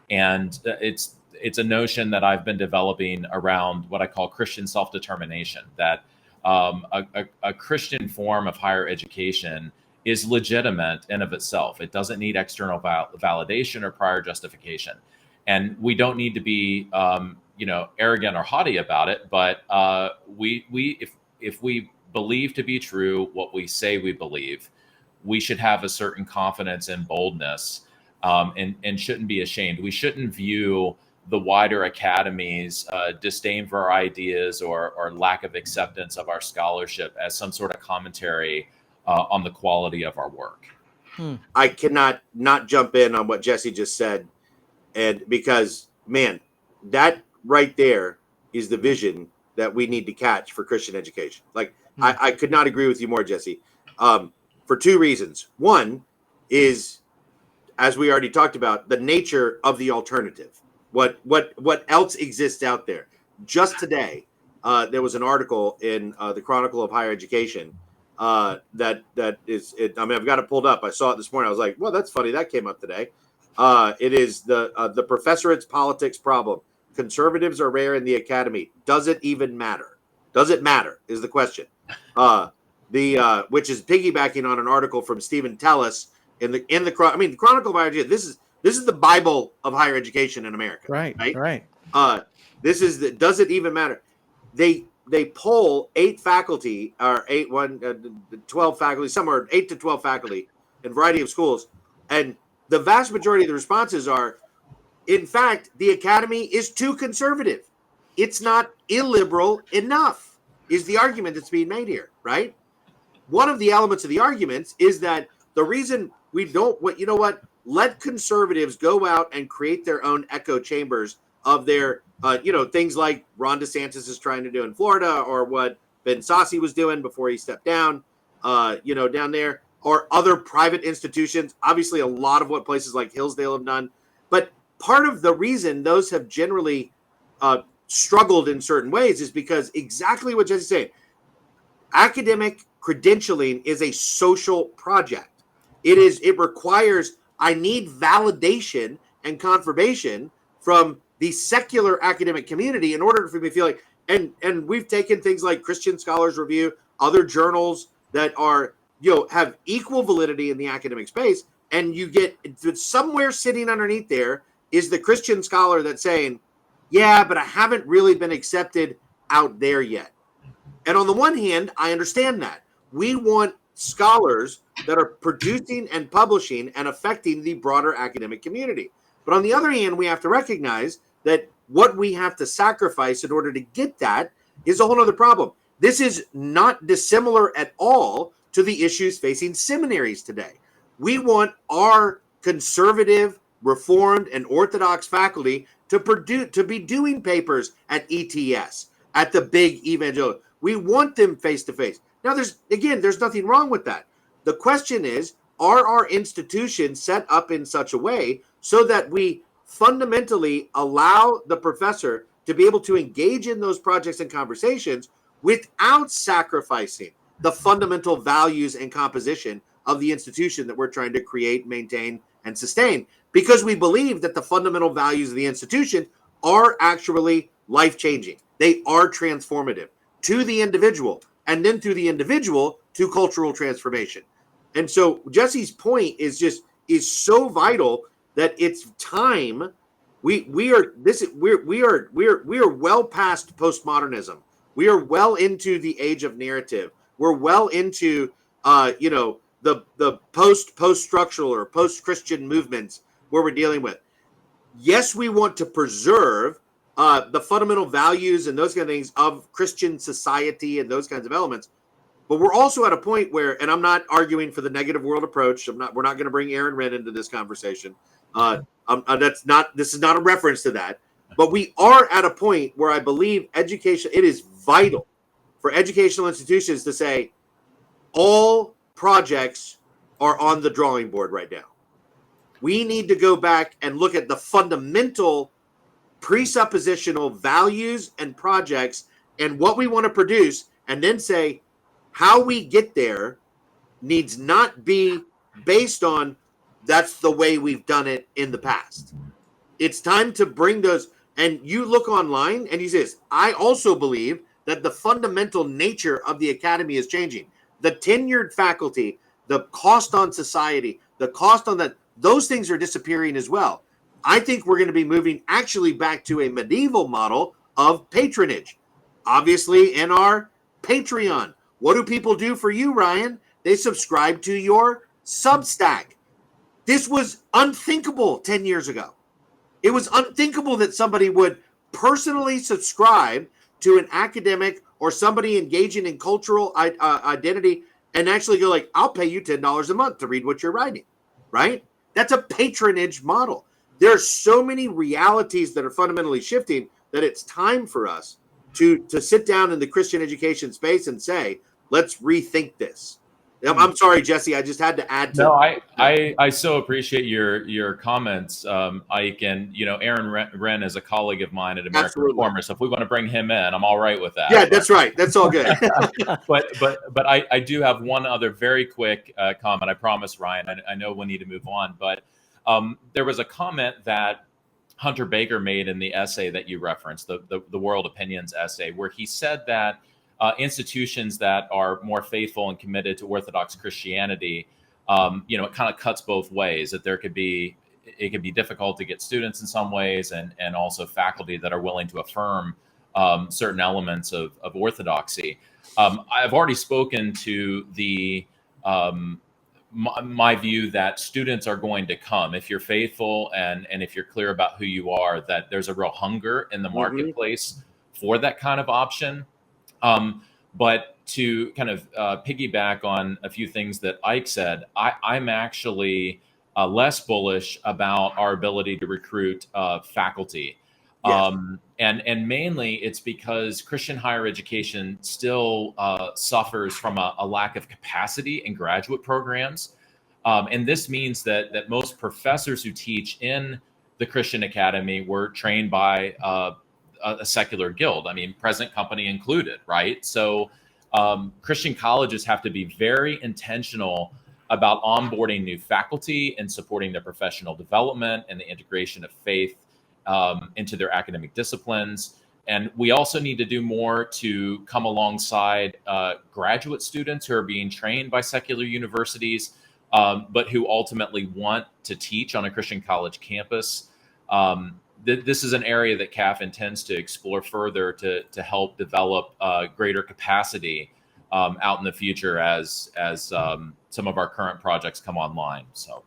Speaker 2: And it's a notion that I've been developing around what I call Christian self-determination, that A Christian form of higher education is legitimate in of itself. It doesn't need external validation or prior justification, and we don't need to be arrogant or haughty about it. But if we believe to be true what we say we believe, we should have a certain confidence and boldness, and shouldn't be ashamed. We shouldn't view the wider academy's disdain for our ideas or lack of acceptance of our scholarship as some sort of commentary on the quality of our work.
Speaker 3: I cannot not jump in on what Jesse just said, and because, man, that right there is the vision that we need to catch for Christian education. Like, I could not agree with you more, Jesse, for two reasons. One is, as we already talked about, the nature of the alternative. What else exists out there? Just today, there was an article in the Chronicle of Higher Education that is. I mean, I've got it pulled up. I saw it this morning. I was like, well, that's funny. That came up today. It is the professorate's politics problem. Conservatives are rare in the academy. Does it even matter? Does it matter? Is the question. Which is piggybacking on an article from Stephen Tellis in the Chronicle of Higher Education. This is the Bible of higher education in America.
Speaker 1: Right.
Speaker 3: This is does it even matter? They poll 8 faculty or 12 faculty, somewhere 8 to 12 faculty in a variety of schools. And the vast majority of the responses are, in fact, the academy is too conservative. It's not illiberal enough, is the argument that's being made here, right? One of the elements of the arguments is that the reason we don't, let conservatives go out and create their own echo chambers of their, things like Ron DeSantis is trying to do in Florida, or what Ben Sassi was doing before he stepped down, down there, or other private institutions. Obviously, a lot of what places like Hillsdale have done. But part of the reason those have generally struggled in certain ways is because exactly what Jesse's saying. Academic credentialing is a social project. It requires, I need validation and confirmation from the secular academic community in order for me to feel like, and we've taken things like Christian Scholars Review, other journals that are, have equal validity in the academic space. And you get somewhere sitting underneath there is the Christian scholar that's saying, yeah, but I haven't really been accepted out there yet. And on the one hand, I understand that. We want scholars that are producing and publishing and affecting the broader academic community. But on the other hand, we have to recognize that what we have to sacrifice in order to get that is a whole other problem. This is not dissimilar at all to the issues facing seminaries today. We want our conservative, reformed, and orthodox faculty to be doing papers at ETS, at the big evangelical. We want them face to face. Now, there's nothing wrong with that. The question is, are our institutions set up in such a way so that we fundamentally allow the professor to be able to engage in those projects and conversations without sacrificing the fundamental values and composition of the institution that we're trying to create, maintain, and sustain? Because we believe that the fundamental values of the institution are actually life-changing. They are transformative to the individual, and then through the individual to cultural transformation. And so Jesse's point is so vital that it's time. We are well past postmodernism. We are well into the age of narrative. We're well into the post-structural or post-Christian movements where we're dealing with. Yes, we want to preserve the fundamental values and those kind of things of Christian society and those kinds of elements. But we're also at a point where, and I'm not arguing for the negative world approach. We're not going to bring Aaron Wrenn into this conversation. This is not a reference to that. But we are at a point where I believe education, it is vital for educational institutions to say all projects are on the drawing board right now. We need to go back and look at the fundamental presuppositional values and projects and what we want to produce, and then say how we get there needs not be based on that's the way we've done it in the past. It's time to bring those, and you look online and you say, I also believe that the fundamental nature of the academy is changing. The tenured faculty, the cost on society, the cost on those things are disappearing as well. I think we're going to be moving actually back to a medieval model of patronage. Obviously, in our Patreon, what do people do for you, Ryan? They subscribe to your Substack. This was unthinkable 10 years ago. It was unthinkable that somebody would personally subscribe to an academic or somebody engaging in cultural identity and actually go like, I'll pay you $10 a month to read what you're writing, right? That's a patronage model. There are so many realities that are fundamentally shifting that it's time for us to sit down in the Christian education space and say, let's rethink this. I'm sorry, Jesse. I just had to add to.
Speaker 2: No, I so appreciate your comments, Ike, and Aaron Wren is a colleague of mine at American
Speaker 3: Absolutely.
Speaker 2: Reformer. So if we want to bring him in, I'm all right with that.
Speaker 3: Yeah, that's right. That's all good.
Speaker 2: but I do have one other very quick comment. I promise, Ryan. I know we need to move on, but there was a comment that Hunter Baker made in the essay that you referenced, the World Opinions essay, where he said that institutions that are more faithful and committed to Orthodox Christianity, it kind of cuts both ways. That it could be difficult to get students in some ways, and also faculty that are willing to affirm certain elements of orthodoxy. I've already spoken to the my view that students are going to come if you're faithful and if you're clear about who you are. That there's a real hunger in the marketplace for that kind of option. But to kind of piggyback on a few things that Ike said, I'm actually less bullish about our ability to recruit faculty.
Speaker 3: Yes.
Speaker 2: And mainly it's because Christian higher education still suffers from a lack of capacity in graduate programs. And this means that most professors who teach in the Christian academy were trained by a secular guild. I mean, present company included, right? So Christian colleges have to be very intentional about onboarding new faculty and supporting their professional development and the integration of faith into their academic disciplines. And we also need to do more to come alongside graduate students who are being trained by secular universities, but who ultimately want to teach on a Christian college campus. This is an area that CAF intends to explore further to help develop greater capacity out in the future as some of our current projects come online. So,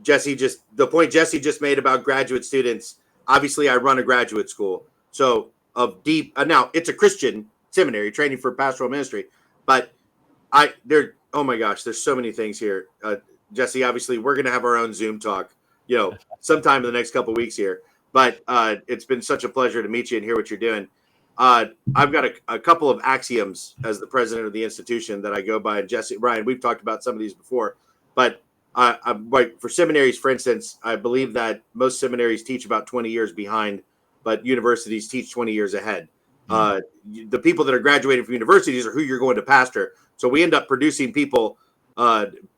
Speaker 3: the point Jesse just made about graduate students. Obviously, I run a graduate school, so now it's a Christian seminary training for pastoral ministry, but oh my gosh, there's so many things here. Jesse, obviously, we're going to have our own Zoom talk, sometime in the next couple of weeks here. But it's been such a pleasure to meet you and hear what you're doing. I've got a couple of axioms as the president of the institution that I go by. And Jesse, Ryan, we've talked about some of these before. But for seminaries, for instance, I believe that most seminaries teach about 20 years behind, but universities teach 20 years ahead. The people that are graduating from universities are who you're going to pastor. So we end up producing people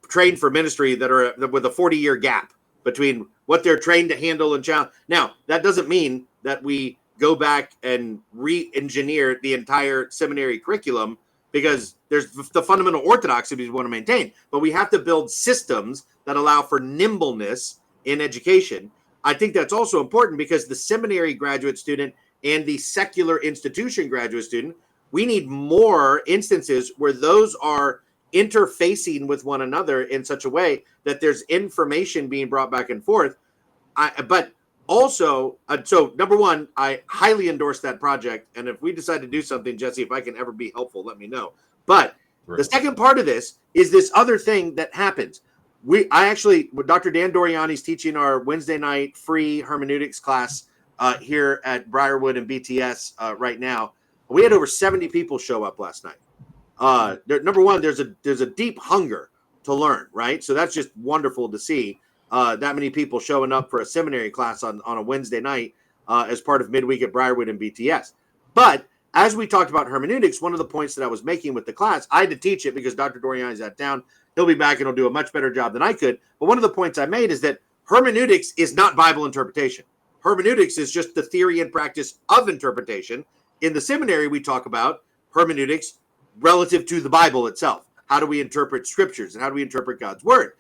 Speaker 3: trained for ministry that are with a 40-year gap between what they're trained to handle and challenge. Now, that doesn't mean that we go back and re-engineer the entire seminary curriculum, because there's the fundamental orthodoxy we want to maintain. But we have to build systems that allow for nimbleness in education. I think that's also important because the seminary graduate student and the secular institution graduate student, we need more instances where those are interfacing with one another in such a way that there's information being brought back and forth. But also, so number one, I highly endorse that project. And if we decide to do something, Jesse, if I can ever be helpful, let me know. But the second part of this is this other thing that happens. Dr. Dan Doriani's teaching our Wednesday night free hermeneutics class here at Briarwood and BTS right now. We had over 70 people show up last night. Number one, there's a deep hunger to learn, right? So that's just wonderful to see that many people showing up for a seminary class on a Wednesday night as part of midweek at Briarwood and BTS. But as we talked about hermeneutics, one of the points that I was making with the class, I had to teach it because Dr. Doriani's out of town. He'll be back and he'll do a much better job than I could. But one of the points I made is that hermeneutics is not Bible interpretation. Hermeneutics is just the theory and practice of interpretation. In the seminary, we talk about hermeneutics relative to the Bible itself. How do we interpret scriptures and how do we interpret God's word?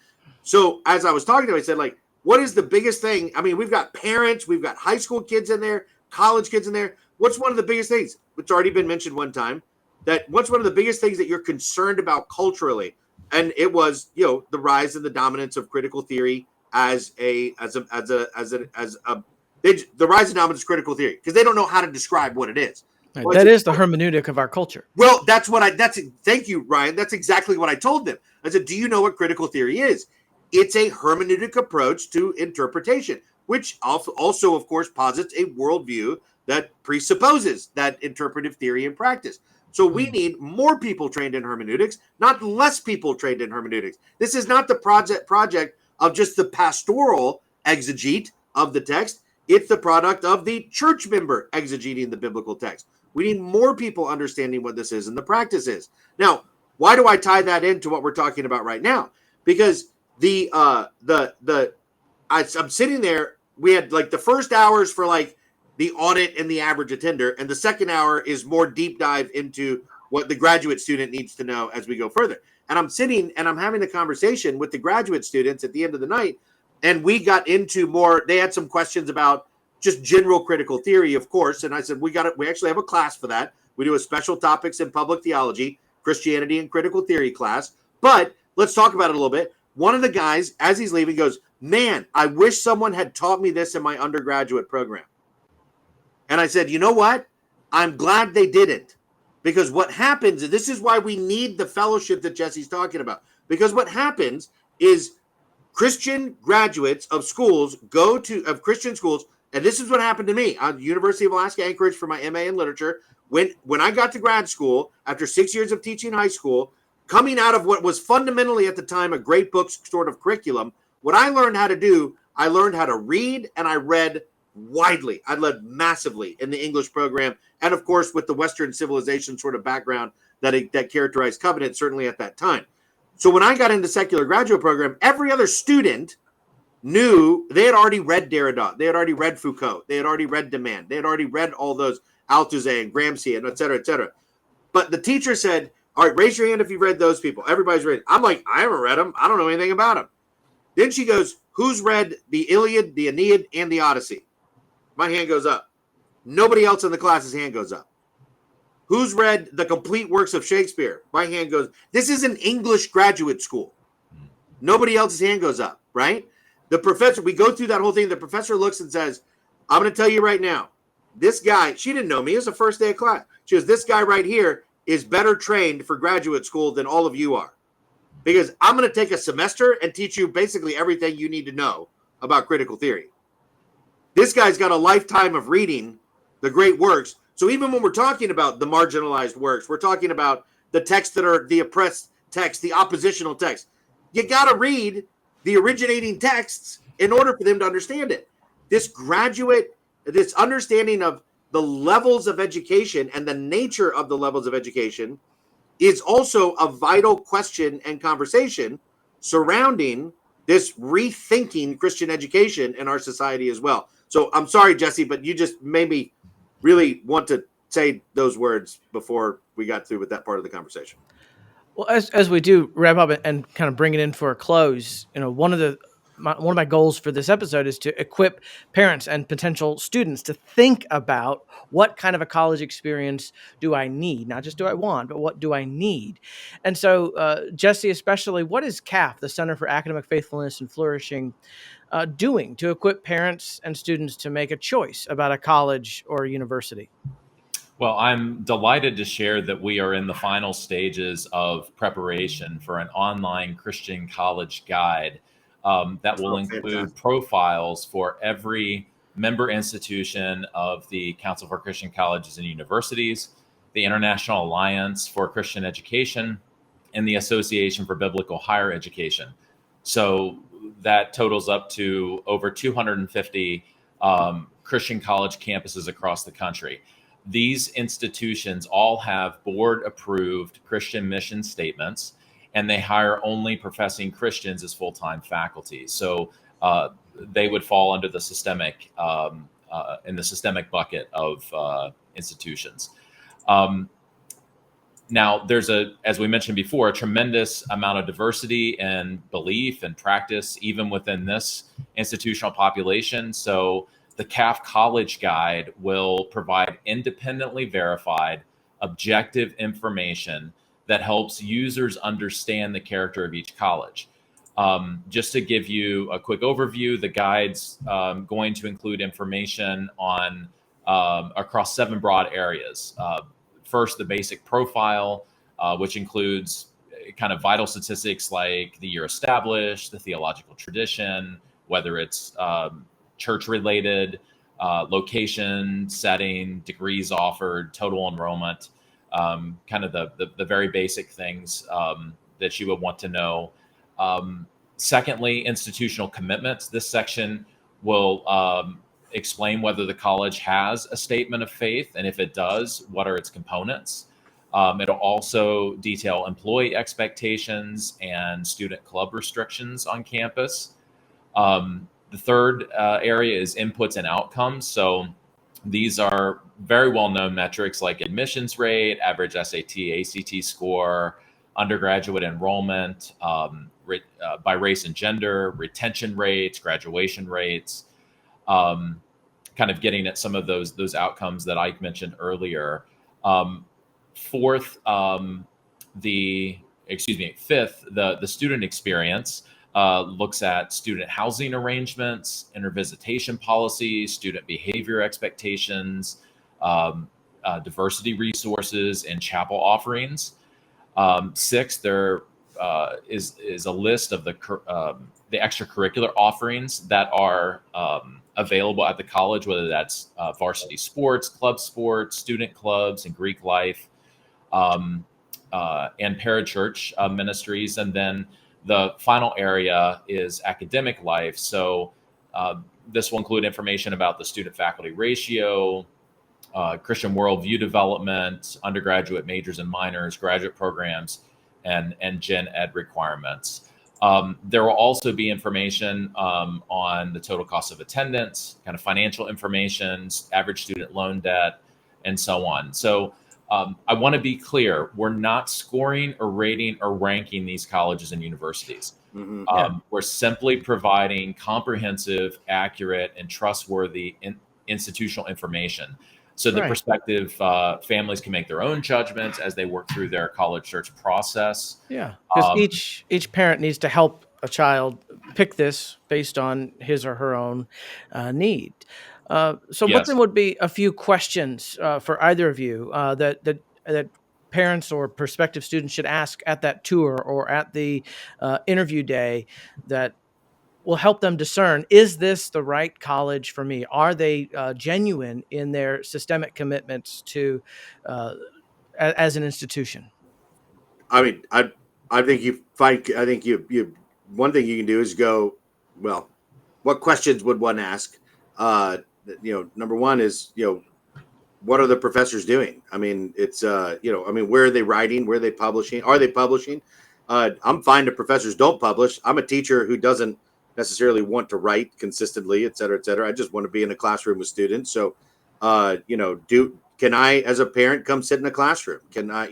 Speaker 3: So as I was talking to him, I said, like, what is the biggest thing? I mean, we've got parents, we've got high school kids in there, college kids in there. What's one of the biggest things? It's already been mentioned one time, that what's one of the biggest things that you're concerned about culturally? And it was, the rise and the dominance of critical theory the rise and dominance of critical theory, because they don't know how to describe what it is.
Speaker 1: Right. That is the hermeneutic of our culture.
Speaker 3: Well, thank you, Ryan. That's exactly what I told them. I said, do you know what critical theory is? It's a hermeneutic approach to interpretation, which also, of course, posits a worldview that presupposes that interpretive theory and practice. So we need more people trained in hermeneutics, not less people trained in hermeneutics. This is not the project of just the pastoral exegete of the text. It's the product of the church member exegeting the biblical text. We need more people understanding what this is and the practice is. Now, why do I tie that into what we're talking about right now? Because I'm sitting there. We had like the first hours for like the audit and the average attender, and the second hour is more deep dive into what the graduate student needs to know as we go further. And I'm sitting and I'm having a conversation with the graduate students at the end of the night, and we got into more. They had some questions about just general critical theory, of course. And I said, we actually have a class for that. We do a special topics in public theology, Christianity and critical theory class. But let's talk about it a little bit. One of the guys, as he's leaving, goes, man, I wish someone had taught me this in my undergraduate program. And I said, you know what? I'm glad they didn't. Because what happens, and this is why we need the fellowship that Jesse's talking about. Because what happens is Christian graduates of Christian schools, and this is what happened to me at the University of Alaska Anchorage for my MA in literature. When I got to grad school, after 6 years of teaching high school, coming out of what was fundamentally at the time a great book sort of curriculum, what I learned how to do, I learned how to read, and I read widely. I led massively in the English program, and of course with the Western civilization sort of background that characterized Covenant, certainly at that time. So when I got into secular graduate program, every other student knew they had already read Derrida, they had already read Foucault, they had already read de Man, they had already read all those Althusser and Gramsci and et cetera, et cetera. But the teacher said, all right, raise your hand if you've read those people. Everybody's read. I'm like, I haven't read them. I don't know anything about them. Then she goes, who's read the Iliad, the Aeneid, and the Odyssey? My hand goes up. Nobody else in the class's hand goes up. Who's read the complete works of Shakespeare? My hand goes. This is an English graduate school. Nobody else's hand goes up, right? The professor, we go through that whole thing. The professor looks and says, I'm going to tell you right now, this guy, she didn't know me. It was the first day of class. She goes, this guy right here is better trained for graduate school than all of you are. Because I'm going to take a semester and teach you basically everything you need to know about critical theory. This guy's got a lifetime of reading the great works. So even when we're talking about the marginalized works, we're talking about the texts that are the oppressed texts, the oppositional texts. You got to read the originating texts in order for them to understand it. This understanding of the levels of education and the nature of the levels of education is also a vital question and conversation surrounding this rethinking Christian education in our society as well. So I'm sorry, Jesse, but you just made me really want to say those words before we got through with that part of the conversation.
Speaker 1: Well, as we do wrap up and kind of bring it in for a close, one of my goals for this episode is to equip parents and potential students to think about what kind of a college experience do I need? Not just do I want, but what do I need? And so, Jesse, especially, what is CAF, the Center for Academic Faithfulness and Flourishing, doing to equip parents and students to make a choice about a college or a university?
Speaker 2: Well, I'm delighted to share that we are in the final stages of preparation for an online Christian college guide that will include profiles for every member institution of the Council for Christian Colleges and Universities, the International Alliance for Christian Education, and the Association for Biblical Higher Education. So that totals up to over 250 Christian college campuses across the country. These institutions all have board-approved Christian mission statements, and they hire only professing Christians as full-time faculty. So they would fall under the systemic bucket of institutions. Now, there's as we mentioned before, a tremendous amount of diversity and belief and practice, even within this institutional population. So the CAF College Guide will provide independently verified, objective information that helps users understand the character of each college. Just to give you a quick overview, the guide's going to include information on across 7 broad areas. First, the basic profile, which includes kind of vital statistics like the year established, the theological tradition, whether it's church related, location, setting, degrees offered, total enrollment, kind of the very basic things that you would want to know. Secondly, institutional commitments. This section will explain whether the college has a statement of faith, and if it does, what are its components. It'll also detail employee expectations and student club restrictions on campus. The third area is inputs and outcomes. So these are very well-known metrics like admissions rate, average SAT, ACT score, undergraduate enrollment, by race and gender, retention rates, graduation rates, kind of getting at some of those outcomes that Ike mentioned earlier. Fifth, the student experience looks at student housing arrangements, intervisitation policies, student behavior expectations, diversity resources, and chapel offerings. Sixth, there is a list of the extracurricular offerings that are available at the college, whether that's varsity sports, club sports, student clubs, and Greek life, and parachurch ministries. And then the final area is academic life. So this will include information about the student-faculty ratio, Christian worldview development, undergraduate majors and minors, graduate programs, and gen ed requirements. There will also be information on the total cost of attendance, kind of financial information, average student loan debt, and so on. So I want to be clear, we're not scoring or rating or ranking these colleges and universities. Mm-hmm. We're simply providing comprehensive, accurate, and trustworthy institutional information. So the prospective families can make their own judgments as they work through their college search process.
Speaker 1: Yeah, because each parent needs to help a child pick this based on his or her own need. So what then would be a few questions for either of you that parents or prospective students should ask at that tour or at the interview day that will help them discern, is this the right college for me? Are they genuine in their systemic commitments to as an institution?
Speaker 3: I mean, I think you one thing you can do is go, well, what questions would one ask? Number one is, what are the professors doing? I mean, it's, where are they writing? Where are they publishing? Are they publishing? I'm fine if professors don't publish. I'm a teacher who doesn't necessarily want to write consistently, et cetera, et cetera. I just want to be in a classroom with students. So, can I, as a parent, come sit in a classroom? Can I,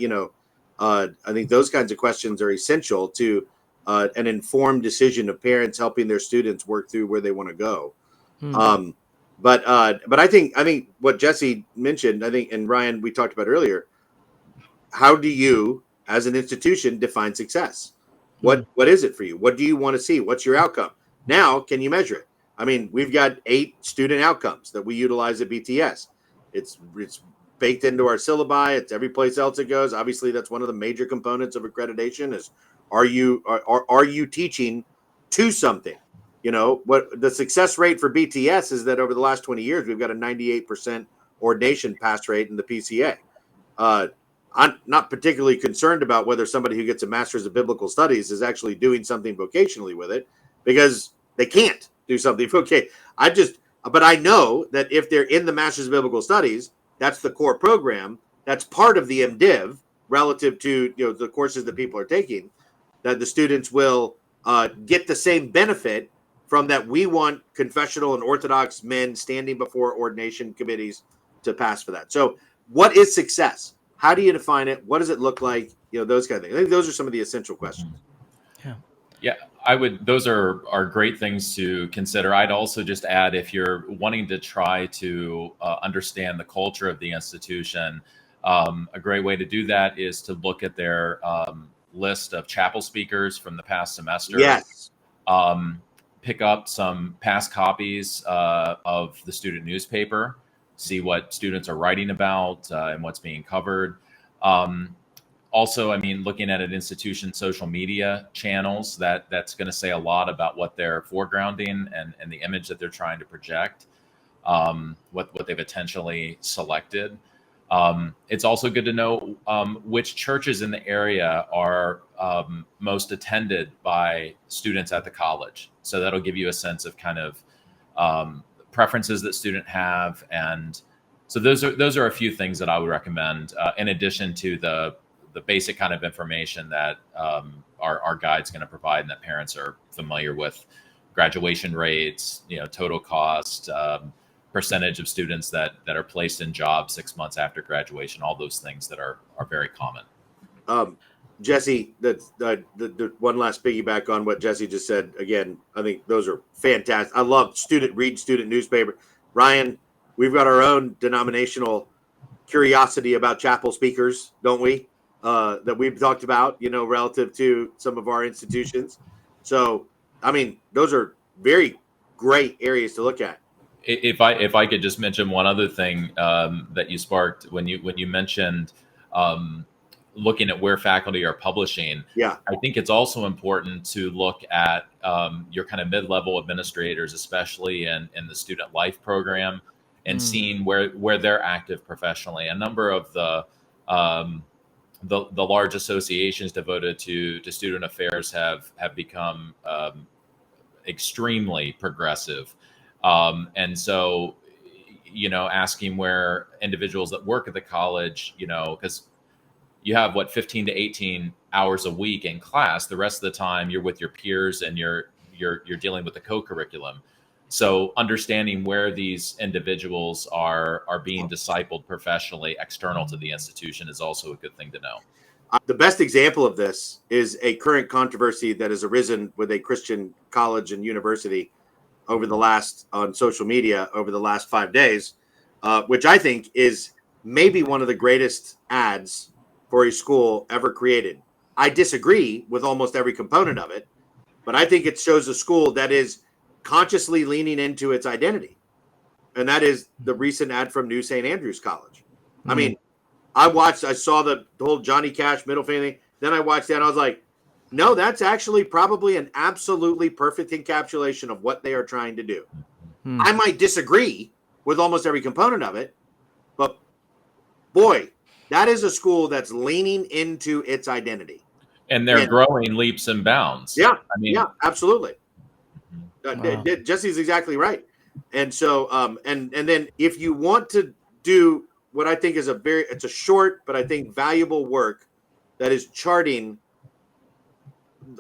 Speaker 3: I think those kinds of questions are essential to an informed decision of parents helping their students work through where they want to go. Mm-hmm. But I think what Jesse mentioned, and Ryan, we talked about earlier, how do you, as an institution, define success? What is it for you? What do you want to see? What's your outcome? Now, can you measure it? I mean, we've got 8 student outcomes that we utilize at BTS. It's baked into our syllabi. It's every place else it goes. Obviously, that's one of the major components of accreditation is, are you teaching to something? What the success rate for BTS is that over the last 20 years, we've got a 98% ordination pass rate in the PCA. I'm not particularly concerned about whether somebody who gets a master's of biblical studies is actually doing something vocationally with it, because they can't do something. Okay. But I know that if they're in the master's of biblical studies, that's the core program. That's part of the MDiv relative to, the courses that people are taking, that the students will get the same benefit from that. We want confessional and Orthodox men standing before ordination committees to pass for that. So what is success? How do you define it? What does it look like? Those kind of things. I think those are some of the essential questions.
Speaker 2: Yeah, those are great things to consider. I'd also just add, if you're wanting to try to understand the culture of the institution, a great way to do that is to look at their list of chapel speakers from the past semester.
Speaker 3: Yes.
Speaker 2: Pick up some past copies of the student newspaper, see what students are writing about and what's being covered. Also, I mean, looking at an institution's social media channels, that's going to say a lot about what they're foregrounding and the image that they're trying to project, what they've intentionally selected. It's also good to know which churches in the area are most attended by students at the college. So that'll give you a sense of kind of preferences that students have. And so those are a few things that I would recommend in addition to the basic kind of information that our guide's going to provide and that parents are familiar with: graduation rates, total cost, percentage of students that are placed in jobs 6 months after graduation, all those things that are very common.
Speaker 3: Jesse, the one last piggyback on what Jesse just said. Again, I think those are fantastic. I love student newspaper. Ryan, we've got our own denominational curiosity about chapel speakers, don't we? That we've talked about, relative to some of our institutions. So, I mean, those are very great areas to look at.
Speaker 2: If I could just mention one other thing that you sparked when you mentioned looking at where faculty are publishing.
Speaker 3: Yeah,
Speaker 2: I think it's also important to look at your kind of mid-level administrators, especially in the student life program, and seeing where they're active professionally. A number of the large associations devoted to student affairs have become extremely progressive. And so, asking where individuals that work at the college, because you have 15 to 18 hours a week in class. The rest of the time you're with your peers and you're dealing with the co-curriculum. So understanding where these individuals are being discipled professionally external to the institution is also a good thing to know.
Speaker 3: The best example of this is a current controversy that has arisen with a Christian college and university on social media over the last 5 days, which I think is maybe one of the greatest ads for a school ever created. I disagree with almost every component of it, but I think it shows a school that is consciously leaning into its identity. And that is the recent ad from New St. Andrews College. I mean, I saw the whole Johnny Cash middle finger thing. Then I watched that and I was like, no, that's actually probably an absolutely perfect encapsulation of what they are trying to do. I might disagree with almost every component of it, but boy, that is a school that's leaning into its identity.
Speaker 2: And they're growing leaps and bounds.
Speaker 3: Yeah, absolutely. Wow. Jesse's exactly right. And so, and then if you want to do what I think is it's a short, but I think valuable work that is charting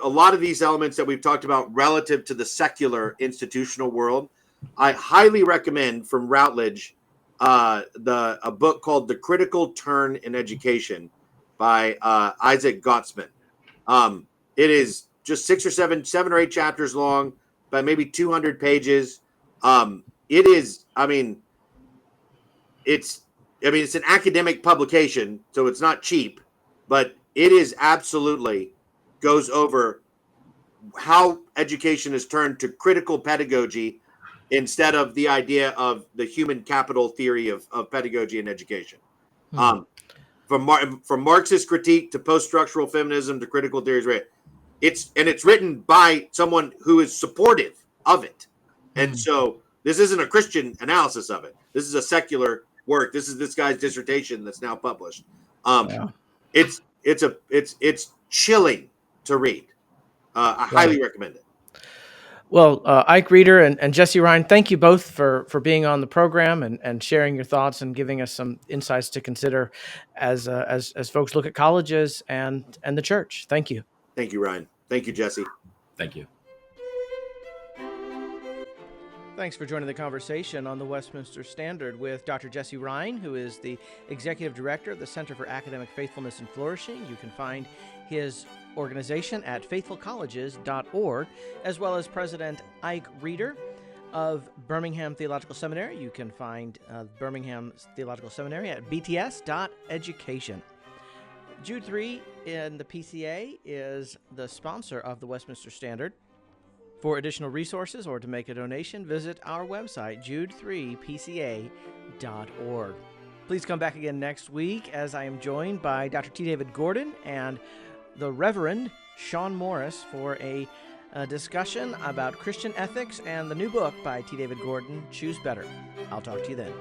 Speaker 3: a lot of these elements that we've talked about relative to the secular institutional world, I highly recommend from Routledge a book called The Critical Turn in Education by Isaac Gottsman. It is just 7 or 8 chapters long, by maybe 200 pages. It is, it's an academic publication, so it's not cheap, but it is absolutely goes over how education is turned to critical pedagogy instead of the idea of the human capital theory of pedagogy and education. From Marxist critique to post-structural feminism to critical theories, it's written by someone who is supportive of it. And so this isn't a Christian analysis of it. This is a secular work. This is this guy's dissertation that's now published. It's chilling to read. I highly recommend it.
Speaker 1: Well, Ike Reeder and Jesse Ryan, thank you both for being on the program and sharing your thoughts and giving us some insights to consider as folks look at colleges and the church. Thank you.
Speaker 3: Thank you, Ryan. Thank you, Jesse.
Speaker 2: Thank you.
Speaker 1: Thanks for joining the conversation on the Westminster Standard with Dr. Jesse Ryan, who is the Executive Director of the Center for Academic Faithfulness and Flourishing. You can find his organization at faithfulcolleges.org, as well as President Ike Reeder of Birmingham Theological Seminary. You can find Birmingham Theological Seminary at bts.education. Jude 3 in the PCA is the sponsor of the Westminster Standard. For additional resources or to make a donation, visit our website, jude3pca.org. Please come back again next week as I am joined by Dr. T. David Gordon and the Reverend Sean Morris for a discussion about Christian ethics and the new book by T. David Gordon, Choose Better. I'll talk to you then.